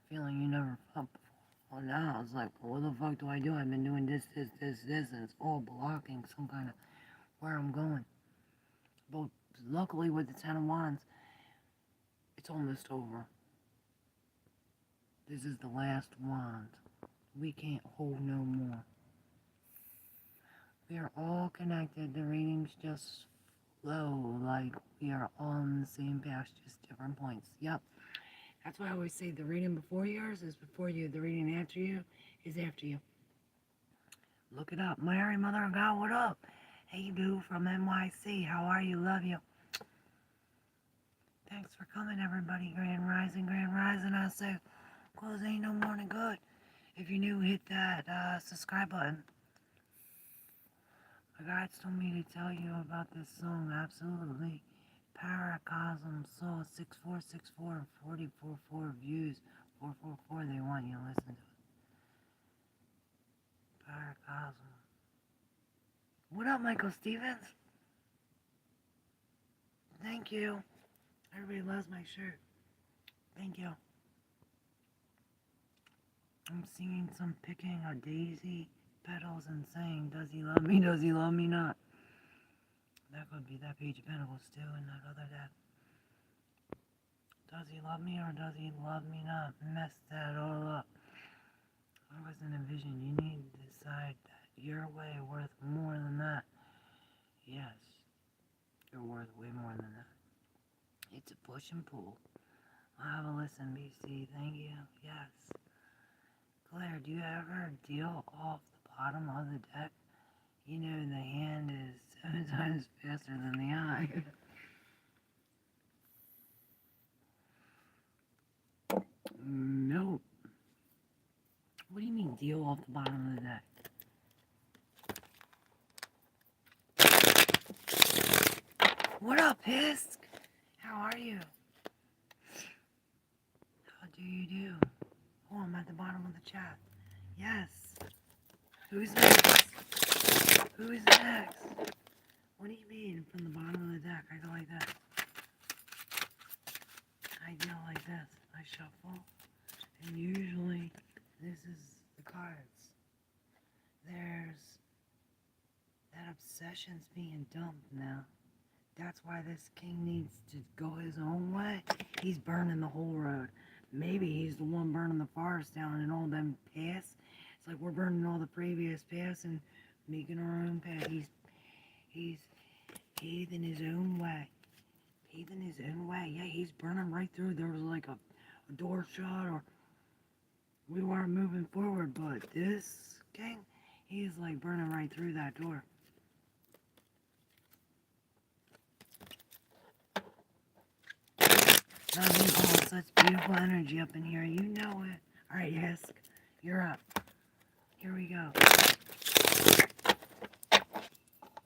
feeling you never felt before. Well, now it's like, well, what the fuck do I do? I've been doing this, and it's all blocking some kind of where I'm going. But luckily with the 10 of Wands, it's almost over. This is the last wand. We can't hold no more. We are all connected. The readings just flow like we are all on the same path, just different points. Yep. That's why I always say the reading before yours is before you. The reading after you is after you. Look it up. Mary, Mother of God, what up? Hey, Boo from NYC. How are you? Love you. Thanks for coming, everybody. Grand Rising, I say, close ain't no morning good. If you're new, hit that subscribe button. My guides told me to tell you about this song. Absolutely. Paracosm Soul 6464 444 views. 444, they want you to listen to it. Paracosm. What up, Michael Stevens? Thank you. Everybody loves my shirt. Thank you. I'm singing some picking a daisy petals and saying, does he love me, does he love me not? That could be that Page of Pentacles too, and that other deck. Does he love me or does he love me not? Mess that all up. I wasn't a vision. You need to decide that your way worth more than that. Yes, you're worth way more than that. It's a push and pull. I'll have a listen, BC. Thank you. Yes. Claire, do you ever deal off the bottom of the deck? You know, the hand is 7 times faster than the eye. No. What do you mean, deal off the bottom of the deck? What up, Hisk? How are you? How do you do? Oh, I'm at the bottom of the chat. Yes. Who's next? Who's next? What do you mean from the bottom of the deck? I go like that. I deal like this. I shuffle. And usually, this is the cards. There's that obsession's being dumped now. That's why this king needs to go his own way. He's burning the whole road. Maybe he's the one burning the forest down and all them paths. It's like we're burning all the previous paths and making our own path. He's paving his own way. Paving his own way. Yeah, he's burning right through. There was like a door shut or we weren't moving forward, but this king, he's like burning right through that door. Such beautiful energy up in here. You know it. Alright, Hisk, you're up. Here we go.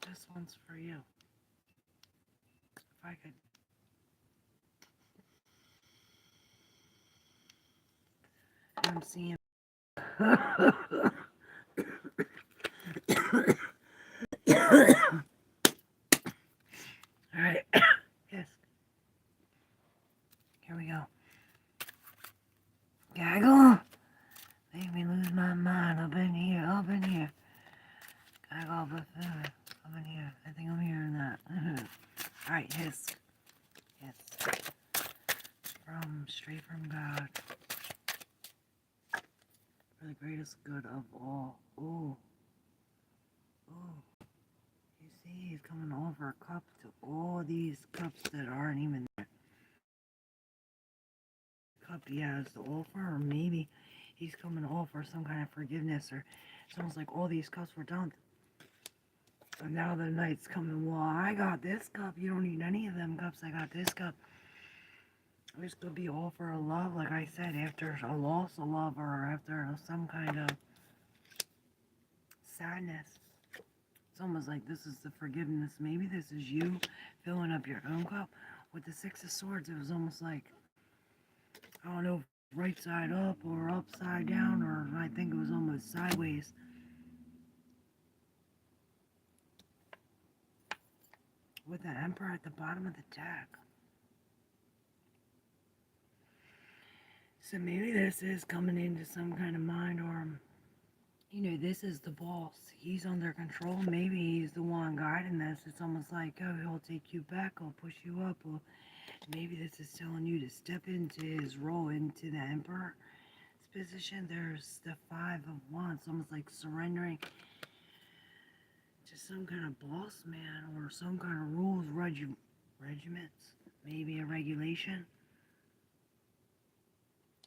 This one's for you. If I could. I'm seeing. Alright, Hisk. Here we go. Gaggle. Make me lose my mind up in here, up in here. Gaggle up in here. I think I'm hearing that. Alright, Hisk. Yes. Straight from God. For the greatest good of all. Ooh. Ooh. You see, he's coming over a cup to all these cups that aren't even there. Cup he has to offer, or maybe he's coming to offer some kind of forgiveness, or it's almost like all these cups were dumped. And now the knight's coming, well, I got this cup, you don't need any of them cups, I got this cup. This could be all for a love, like I said, after a loss of love, or after some kind of sadness. It's almost like this is the forgiveness. Maybe this is you filling up your own cup. With the Six of Swords, it was almost like, I don't know, right side up or upside down, or I think it was almost sideways. With the Emperor at the bottom of the deck. So maybe this is coming into some kind of mind, or, you know, this is the boss. He's under control. Maybe he's the one guiding this. It's almost like, oh, he'll take you back, he'll push you up, or maybe this is telling you to step into his role, into the Emperor's position. There's the Five of Wands, almost like surrendering to some kind of boss man, or some kind of rules, regiments, maybe a regulation.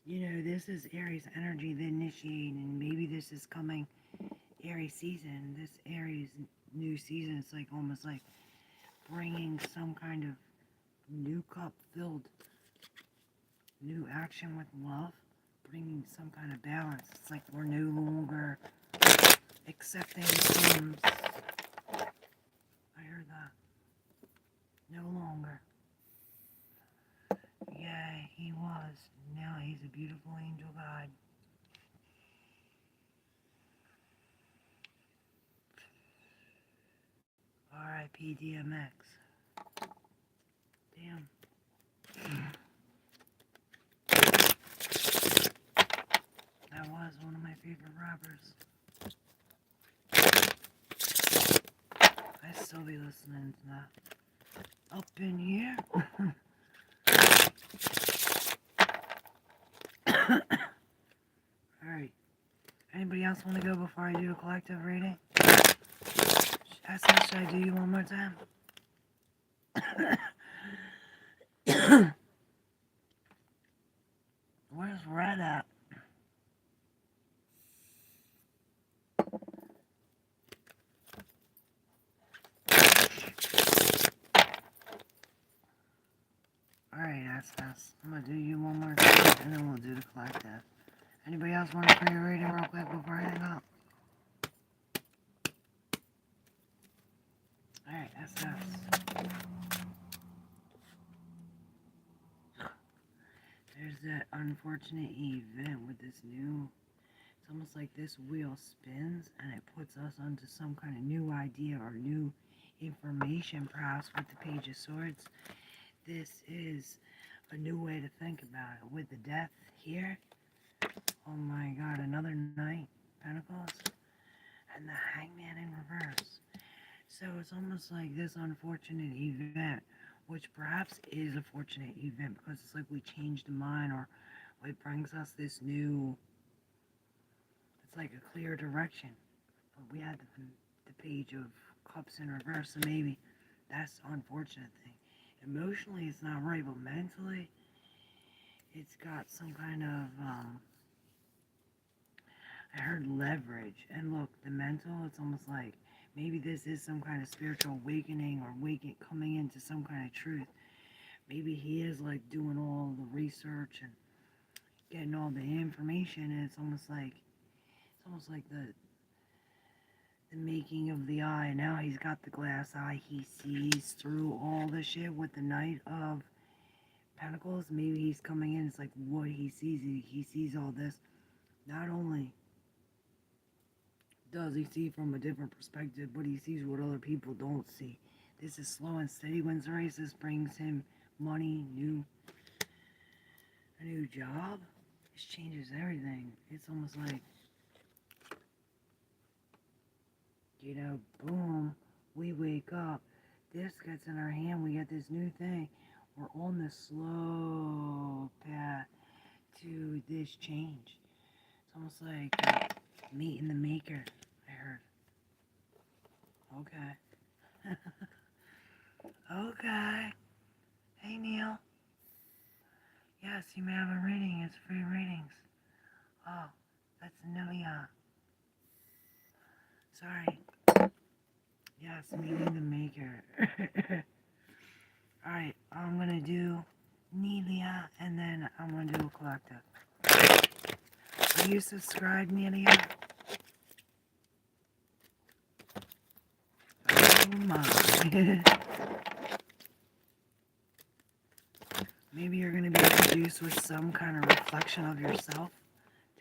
You know, this is Aries energy, the initiating, and maybe this is coming Aries season, this Aries new season. It's like almost like bringing some kind of new cup filled, new action with love, bringing some kind of balance. It's like we're no longer accepting some, I heard that, no longer. Yeah, he was. Now he's a beautiful angel guide. R.I.P. DMX. Damn. That was one of my favorite rappers. I still be listening to that. Up in here. Alright. Anybody else want to go before I do a collective reading? Should I do you one more time? Alright, that's. I'm gonna do you one more time, and then we'll do the collective. Anybody else want to free reading real quick before I hang up? Alright, that's. There's that unfortunate event with this new. It's almost like this wheel spins and it puts us onto some kind of new idea or new information, perhaps with the Page of Swords. This is a new way to think about it. With the death here, oh my god, another Knight Pentacles, and the Hangman in reverse. So it's almost like this unfortunate event, which perhaps is a fortunate event because it's like we changed the mind, or it brings us this new, it's like a clear direction. But we had the Page of Cups in reverse, so maybe that's the unfortunate thing. Emotionally, it's not right, but mentally, it's got some kind of, I heard leverage. And look, the mental, it's almost like maybe this is some kind of spiritual awakening or coming into some kind of truth. Maybe he is like doing all the research and getting all the information, and it's almost like the making of the eye. Now he's got the glass eye. He sees through all the shit with the Knight of Pentacles. Maybe he's coming in. It's like what he sees. He sees all this. Not only does he see from a different perspective, but he sees what other people don't see. This is slow and steady wins the race. This brings him money, a new job. This changes everything. It's almost like, you know, boom, we wake up. This gets in our hand. We get this new thing. We're on the slow path to this change. It's almost like meeting the maker, I heard. Okay. Okay. Hey, Neil. Yes, you may have a reading. It's free readings. Oh, that's Nelia. Sorry. Yes, meeting the maker. Alright, I'm gonna do Nelia, and then I'm gonna do a collective. Are you subscribed, Nelia? Oh my. Maybe you're gonna be introduced with some kind of reflection of yourself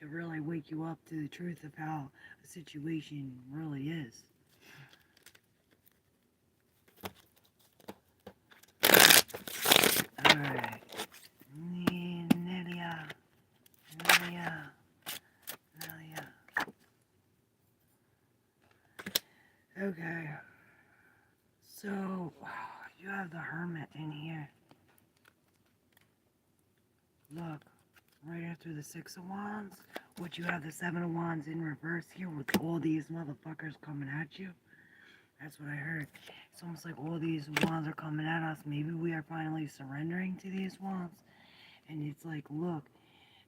to really wake you up to the truth of how a situation really is. Alright. Nelia. Okay. So, you have the Hermit in here. Look, right after the Six of Wands, what you have the Seven of Wands in reverse here with all these motherfuckers coming at you. That's what I heard. It's almost like all these wands are coming at us. Maybe we are finally surrendering to these wands. And it's like, look,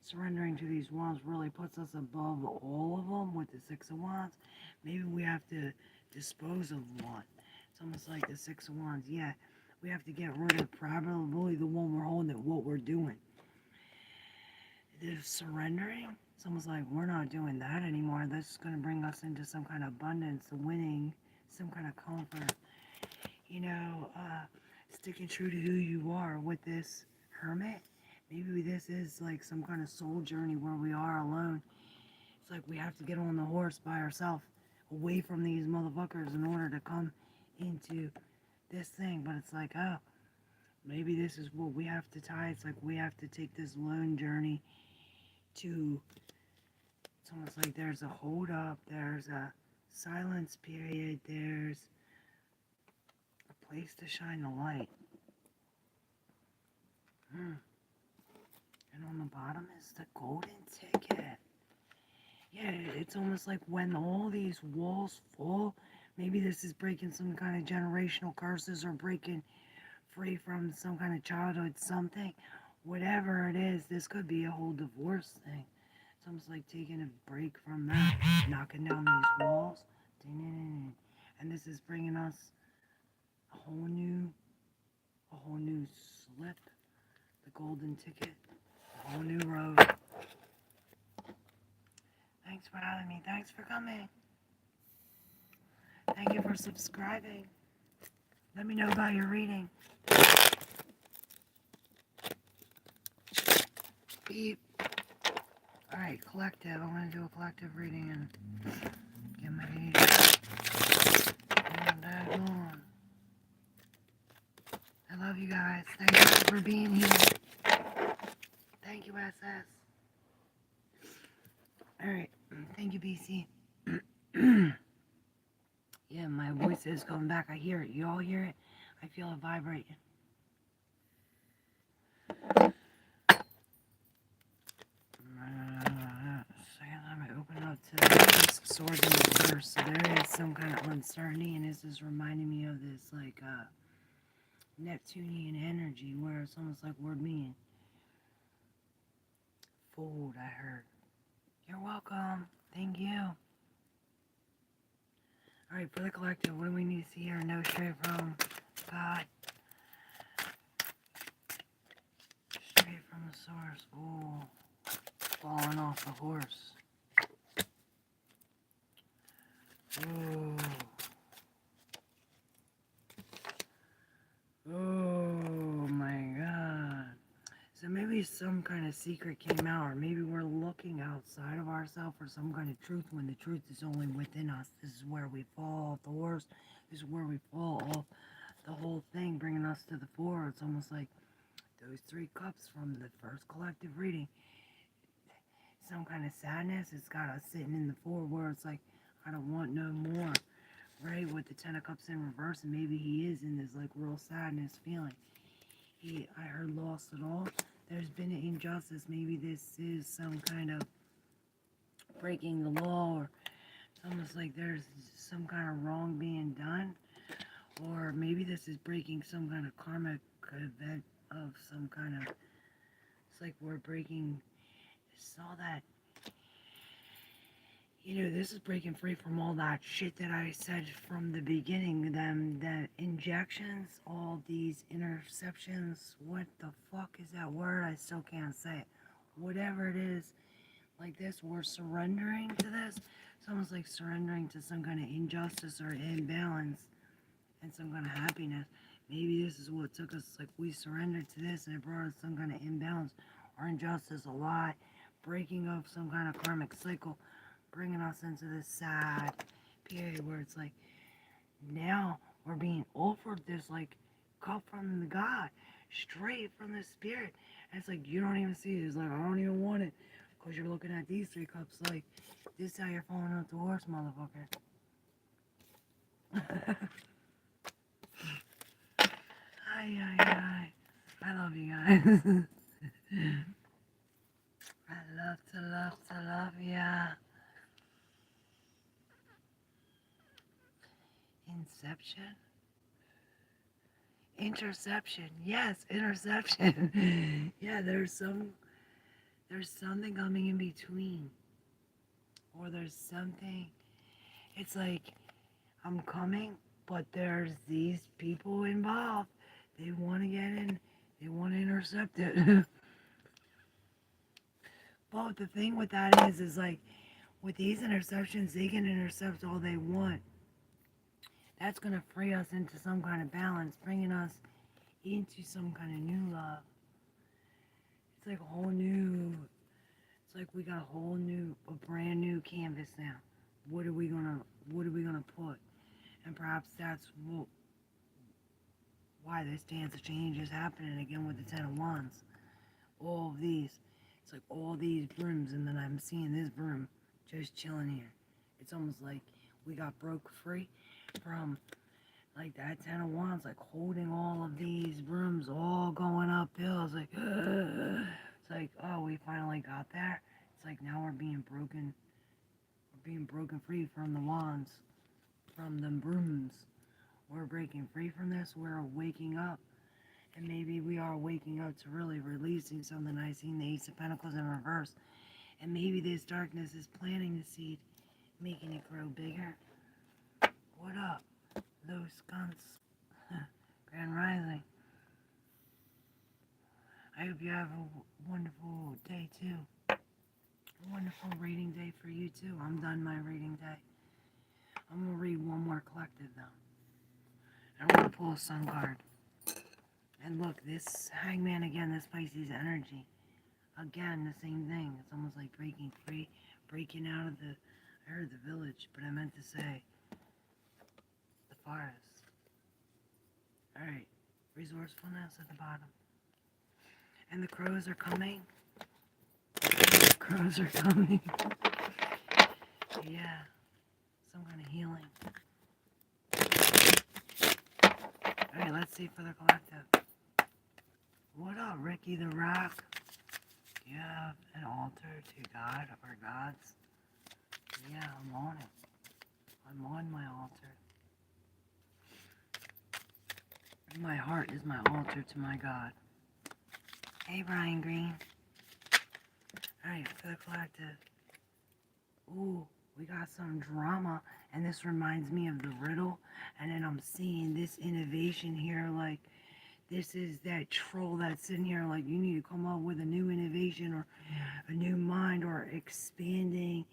surrendering to these wands really puts us above all of them with the Six of Wands. Maybe we have to dispose of one. It's almost like the Six of Wands. Yeah, we have to get rid of probably the one we're holding, what we're doing. This surrendering, it's almost like we're not doing that anymore. This is going to bring us into some kind of abundance, winning, some kind of comfort. You know, sticking true to who you are with this Hermit. Maybe this is like some kind of soul journey where we are alone. It's like we have to get on the horse by ourselves, away from these motherfuckers in order to come into this thing. But it's like, oh, maybe this is what we have to tie. It's like we have to take this lone journey to, it's almost like there's a hold up, there's a silence period, there's a place to shine the light. And on the bottom is the golden ticket. Yeah, it's almost like when all these walls fall, maybe this is breaking some kind of generational curses or breaking free from some kind of childhood something. Whatever it is, this could be a whole divorce thing. It's almost like taking a break from that, knocking down these walls. And this is bringing us a whole new slip. golden ticket. A whole new road. Thanks for having me. Thanks for coming. Thank you for subscribing. Let me know about your reading. Beep. Alright, collective. I'm going to do a collective reading and get my reading. I love you guys. Thank you for being here. Thank you, SS. Alright. Thank you, BC. Yeah, my voice is coming back. I hear it. You all hear it? I feel it vibrating. Second time I open up to the swords in reverse. So there is some kind of uncertainty, and this is reminding me of this, like, Neptunian energy, where it's almost like we're being fooled, I heard. You're welcome. Thank you. Alright, for the collective, what do we need to see here? No straight from God. Straight from the source. Ooh. Falling off the horse. Ooh. Oh my God. So maybe some kind of secret came out, or maybe we're looking outside of ourselves for some kind of truth when the truth is only within us. This is where we fall off the horse. This is where we fall off the whole thing, bringing us to the fore. It's almost like those 3 cups from the first collective reading. Some kind of sadness. It's got us sitting in the fore where it's like, I don't want no more. Right, with the 10 of cups in reverse, and maybe he is in this like real sadness feeling. I heard lost it all. There's been an injustice. Maybe this is some kind of breaking the law, or it's almost like there's some kind of wrong being done, or maybe this is breaking some kind of karmic event of some kind of, it's like we're breaking, it's all that, you know, this is breaking free from all that shit that I said from the beginning, the injections, all these interceptions, what the fuck is that word? I still can't say it. Whatever it is, like this, we're surrendering to this. It's almost like surrendering to some kind of injustice or imbalance and some kind of happiness. Maybe this is what took us, like we surrendered to this and it brought us some kind of imbalance or injustice, a lie, breaking of some kind of karmic cycle, bringing us into this sad period where it's like, now we're being offered this like cup from the God, straight from the Spirit. And it's like, you don't even see it. It's like, I don't even want it. Because you're looking at these 3 cups like, this is how you're falling off the horse, motherfucker. Hi. I love you guys. I love to love ya. Inception? Interception. Yes, interception. Yeah, there's something coming in between. Or there's something, it's like, I'm coming, but there's these people involved. They want to get in, they want to intercept it. But the thing with that is like, with these interceptions, they can intercept all they want. That's going to free us into some kind of balance, bringing us into some kind of new love. It's like a whole new, it's like we got a brand new canvas now. What are we gonna put? And perhaps that's why this dance of change is happening again with the 10 of Wands. All of these, it's like all these brooms, and then I'm seeing this broom just chilling here. It's almost like we got broke free from like that 10 of Wands, like holding all of these brooms all going uphill. It's like, it's like, oh, we finally got there. It's like now we're being broken free from the wands, from the brooms. We're breaking free from this. We're waking up. And maybe we are waking up to really releasing something. I seen the Ace of Pentacles in reverse. And maybe this darkness is planting the seed, making it grow bigger. What up, those skunks? Grand Rising. I hope you have a wonderful day too. A wonderful reading day for you too. I'm done my reading day. I'm going to read one more collective though. I'm going to pull a sun card. And look, this hangman again, this Pisces energy. Again, the same thing. It's almost like breaking free, breaking out of the, I heard the village, but I meant to say the forest. Alright, resourcefulness at the bottom. And the crows are coming. The crows are coming. Yeah, some kind of healing. Alright, let's see for the collective. What up, Ricky the Rock? You have an altar to God or gods? Yeah, I'm on it. I'm on my altar. My heart is my altar to my God. Hey, Brian Green. Alright, for the collective. Ooh, we got some drama, and this reminds me of the riddle. And then I'm seeing this innovation here, like, this is that troll that's in here, like, you need to come up with a new innovation or a new mind or expanding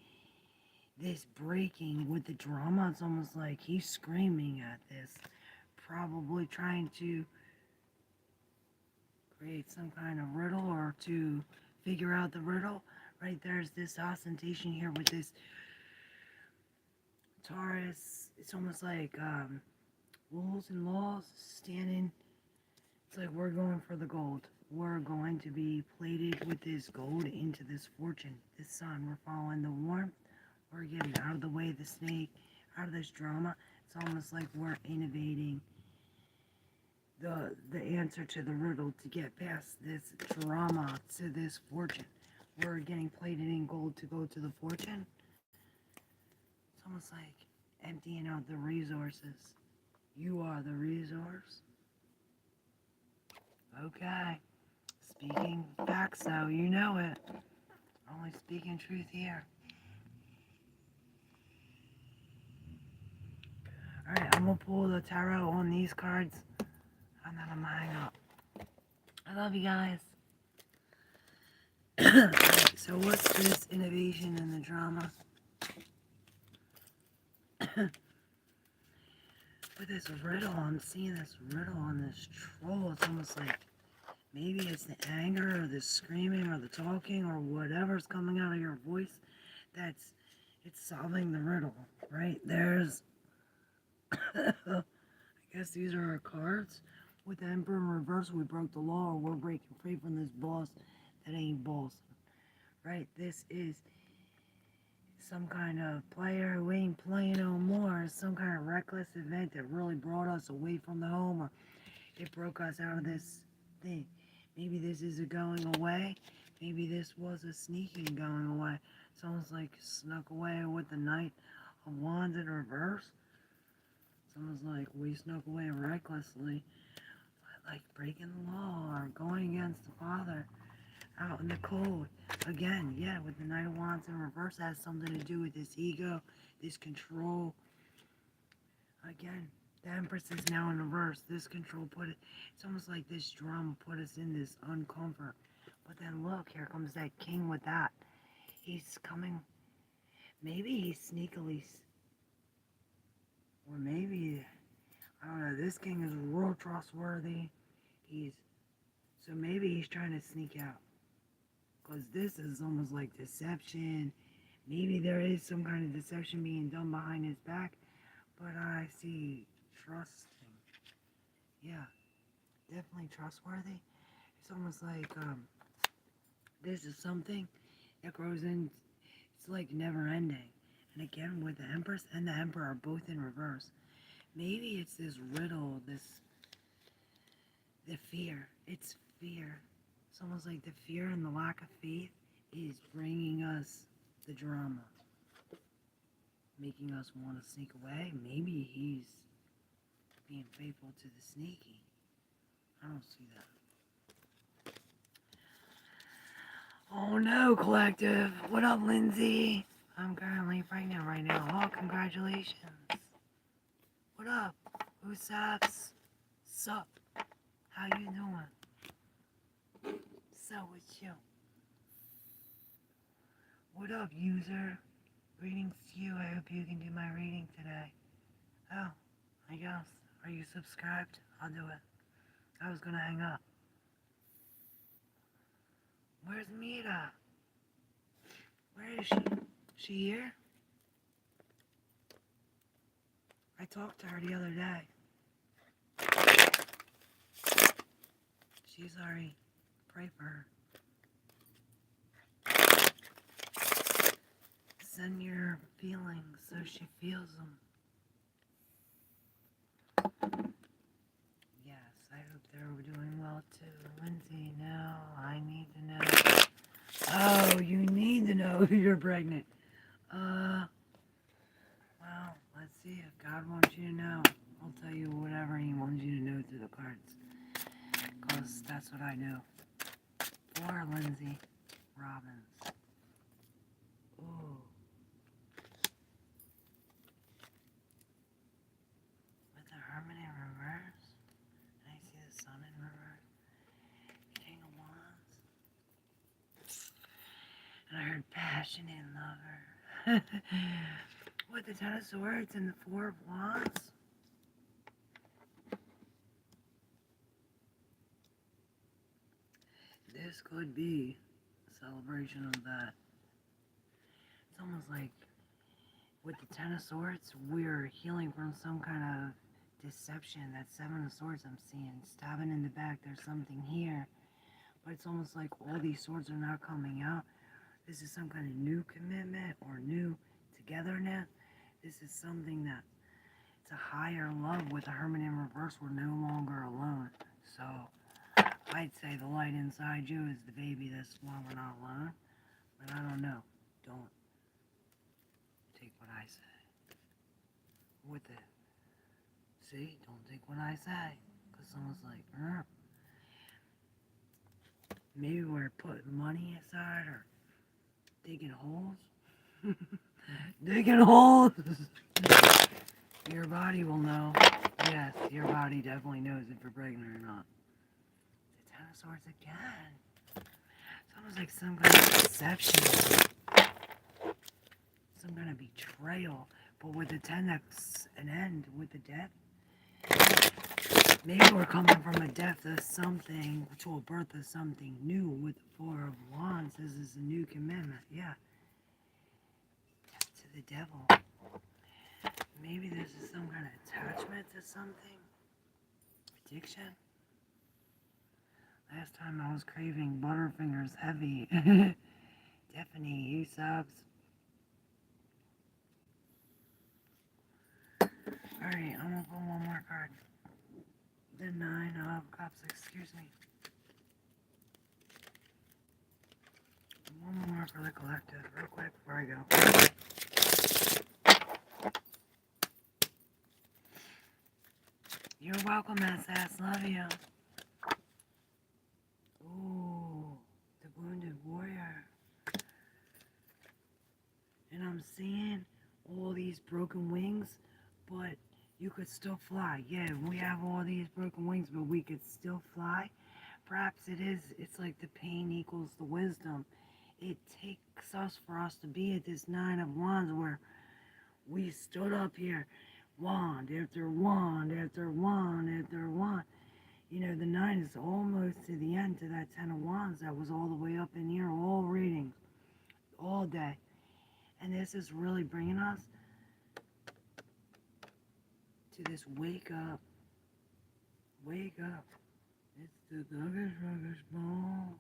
this breaking with the drama. It's almost like he's screaming at this, probably trying to create some kind of riddle or to figure out the riddle. Right, there's this ostentation here with this Taurus. It's almost like rules and laws standing. It's like we're going for the gold. We're going to be plated with this gold into this fortune, this sun. We're following the warmth. We're getting out of the way of the snake, out of this drama. It's almost like we're innovating the answer to the riddle to get past this drama to this fortune. We're getting plated in gold to go to the fortune. It's almost like emptying out the resources. You are the resource. Okay. Speaking facts though, you know it. Only speaking truth here. Alright, I'm gonna pull the tarot on these cards. And then I'm gonna hang up. I love you guys. Alright, so what's this innovation in the drama? With this riddle, I'm seeing this riddle on this troll. It's almost like maybe it's the anger or the screaming or the talking or whatever's coming out of your voice it's solving the riddle, right? There's I guess these are our cards. With the Emperor in reverse, we broke the law or we're breaking free from this boss that ain't boss. Right? This is some kind of player who ain't playing no more. Some kind of reckless event that really brought us away from the home, or it broke us out of this thing. Maybe this is a going away. Maybe this was a sneaking going away. It's almost like snuck away with the Knight of Wands in reverse. It's almost like we snuck away recklessly, like breaking the law or going against the Father out in the cold. Again, yeah, with the Knight of Wands in reverse has something to do with this ego, this control. Again, the Empress is now in reverse. This control it's almost like this drama put us in this uncomfort. But then look, here comes that king with that. He's coming. Maybe he's sneakily, or maybe, I don't know, this king is real trustworthy. So maybe he's trying to sneak out. Because this is almost like deception. Maybe there is some kind of deception being done behind his back. But I see trusting. Yeah, definitely trustworthy. It's almost like this is something that grows in. It's like never ending. And again, with the Empress and the Emperor are both in reverse. Maybe it's this riddle, the fear. It's fear. It's almost like the fear and the lack of faith is bringing us the drama, making us want to sneak away. Maybe he's being faithful to the sneaky. I don't see that. Oh no, collective. What up, Lindsay? I'm currently pregnant right now. Oh, congratulations. What up? Who's up? Sup? How you doing? up with you? What up, user? Greetings to you. I hope you can do my reading today. Oh, I guess. Are you subscribed? I'll do it. I was gonna hang up. Where's Mita? Where is she? She here? I talked to her the other day. She's already. Pray for her. Send your feelings so she feels them. Yes, I hope they're doing well too. Lindsay, no, I need to know. Oh, you need to know you're pregnant. Well, let's see if God wants you to know. I'll tell you whatever He wants you to know through the cards. Because that's what I do. For Lindsay Robbins. Ooh. With the Hermit in reverse. And I see the Sun in reverse. King of Wands. And I heard passionate lover. With the Ten of Swords and the Four of Wands. This could be a celebration of that. It's almost like with the Ten of Swords, we're healing from some kind of deception. That Seven of Swords I'm seeing. Stabbing in the back, there's something here. But it's almost like all these swords are not coming out. This is some kind of new commitment or new togetherness. This is something that it's a higher love. With the Hermit in reverse, we're no longer alone. So I'd say the light inside you is the baby that's why we're not alone. But I don't know. Don't take what I say. With it. See? Don't take what I say. Because someone's like, maybe we're putting money aside or digging holes. Digging holes! Your body will know. Yes, your body definitely knows if you're pregnant or not. The Ten of Swords again. It's almost like some kind of deception. Some kind of betrayal. But with the 10, that's an end with the death. Maybe we're coming from a death of something to a birth of something new with the Four of Wands. This is a new commitment. Yeah. To the devil. Maybe this is some kind of attachment to something. Addiction. Last time I was craving Butterfingers heavy. Stephanie, you subs. Alright, I'm gonna pull one more card. The Nine of Cups, excuse me. One more for the collective, real quick before I go. You're welcome, SS. Love you. Ooh, the Wounded Warrior. And I'm seeing all these broken wings, but you could still fly. Yeah, we have all these broken wings, but we could still fly. Perhaps it's like the pain equals the wisdom. It takes us for us to be at this Nine of Wands where we stood up here, wand after wand after wand after wand. You know, the 9 is almost to the end to that 10 of Wands that was all the way up in here, all readings, all day. And this is really bringing us to this wake up. Wake up. It's the ruggish ball.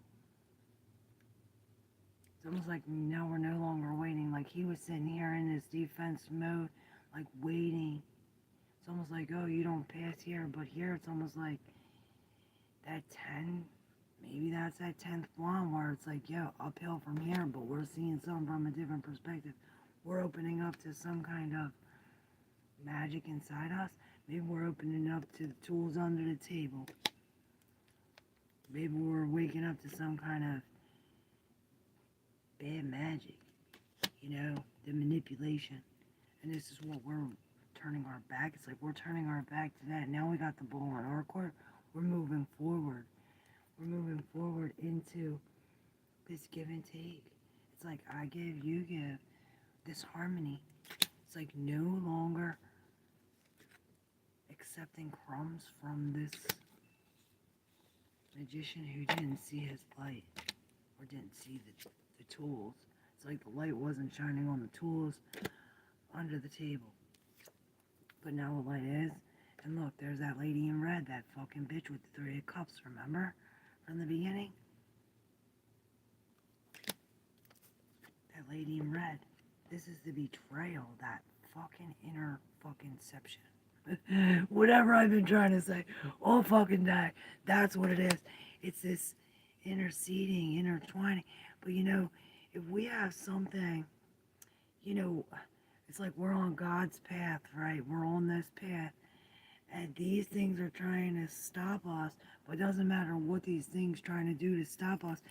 It's almost like now we're no longer waiting. Like he was sitting here in this defense mode, like waiting. It's almost like, oh, you don't pass here. But here it's almost like that 10, maybe that's that 10th wand where it's like, yo, uphill from here. But we're seeing something from a different perspective. We're opening up to some kind of magic inside us. Maybe we're opening up to the tools under the table. Maybe we're waking up to some kind of bad magic, you know, the manipulation. And this is what we're turning our back. It's like we're turning our back to that. Now we got the ball in our court. We're moving forward. We're moving forward into this give and take. It's like I give, you give. This harmony. It's like no longer accepting crumbs from this magician who didn't see his light or didn't see the tools. It's like the light wasn't shining on the tools under the table. But now the light is. And look, there's that lady in red, that fucking bitch with the 3 of cups, remember? From the beginning? That lady in red. This is the betrayal, that fucking inner fucking inception. Whatever I've been trying to say all fucking day, that's what it is. It's this interceding, intertwining. But you know, if we have something, you know, it's like we're on God's path, right? We're on this path. And these things are trying to stop us. But it doesn't matter what these things trying to do to stop us.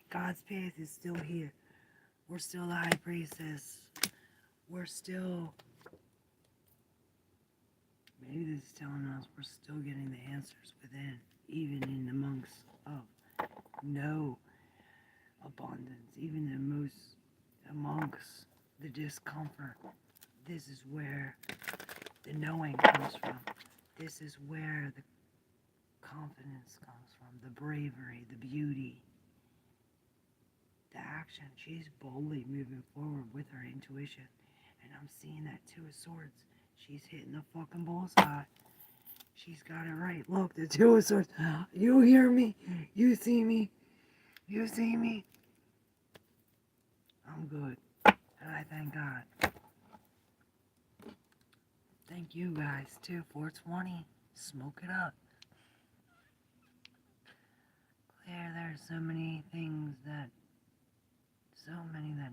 God's path is still here. We're still the high priestess. We're still, maybe this is telling us we're still getting the answers within, even in the months of no abundance, even amongst the discomfort. This is where the knowing comes from. This is where the confidence comes from, the bravery, the beauty, the action. She's boldly moving forward with her intuition. And I'm seeing that 2 of Swords. She's hitting the fucking bullseye. She's got it right. Look, the 2 of Swords. You hear me? You see me? You see me? I'm good. And I thank God. Thank you guys too. 420. Smoke it up. Claire, there's so many things that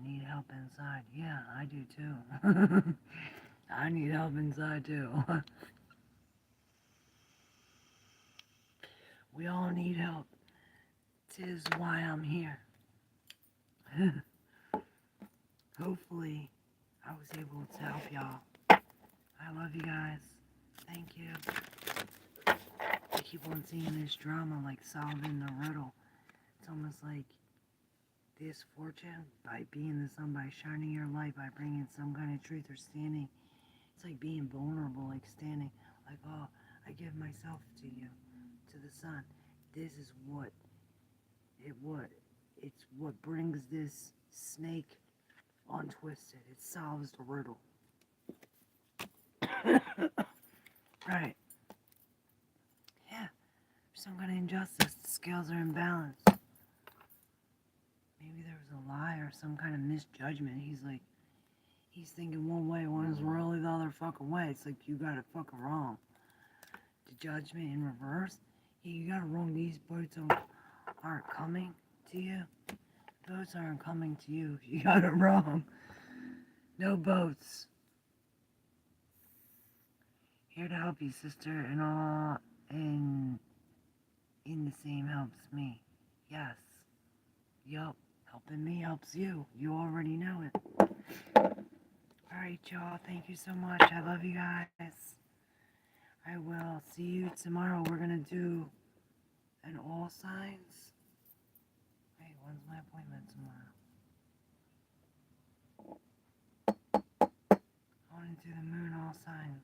need help inside. Yeah, I do too. I need help inside too. We all need help. 'Tis why I'm here. Hopefully, I was able to help y'all. I love you guys. Thank you. I keep on seeing this drama like solving the riddle. It's almost like this fortune, by being the sun, by shining your light, by bringing some kind of truth or standing. It's like being vulnerable, like standing, like, oh, I give myself to you, to the sun. This is it's what brings this snake untwisted. It solves the riddle. Right. Yeah. There's some kind of injustice. The scales are imbalanced. Maybe there was a lie or some kind of misjudgment. He's thinking one way when it's really the other fucking way. It's like you got it fucking wrong. The judgment in reverse. Yeah, you got it wrong. These boats aren't coming to you. Boats aren't coming to you if you got it wrong. No boats. Here to help you, sister, and all in the same helps me. Yes. Yup. Helping me helps you. You already know it. Alright, y'all. Thank you so much. I love you guys. I will see you tomorrow. We're going to do an all signs. Wait, when's my appointment tomorrow? I want to do the moon all signs.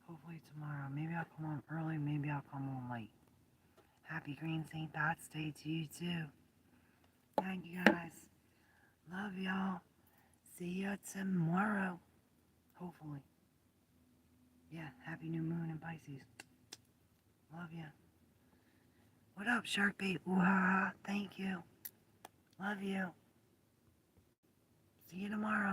Hopefully tomorrow. Maybe I'll come on early. Maybe I'll come on late. Happy Green St. Pat's Day to you too. Thank you guys. Love y'all. See you tomorrow. Hopefully. Yeah, happy new moon in Pisces. Love ya. What up, shark bait? Ooh-ha. Thank you. Love you. See you tomorrow.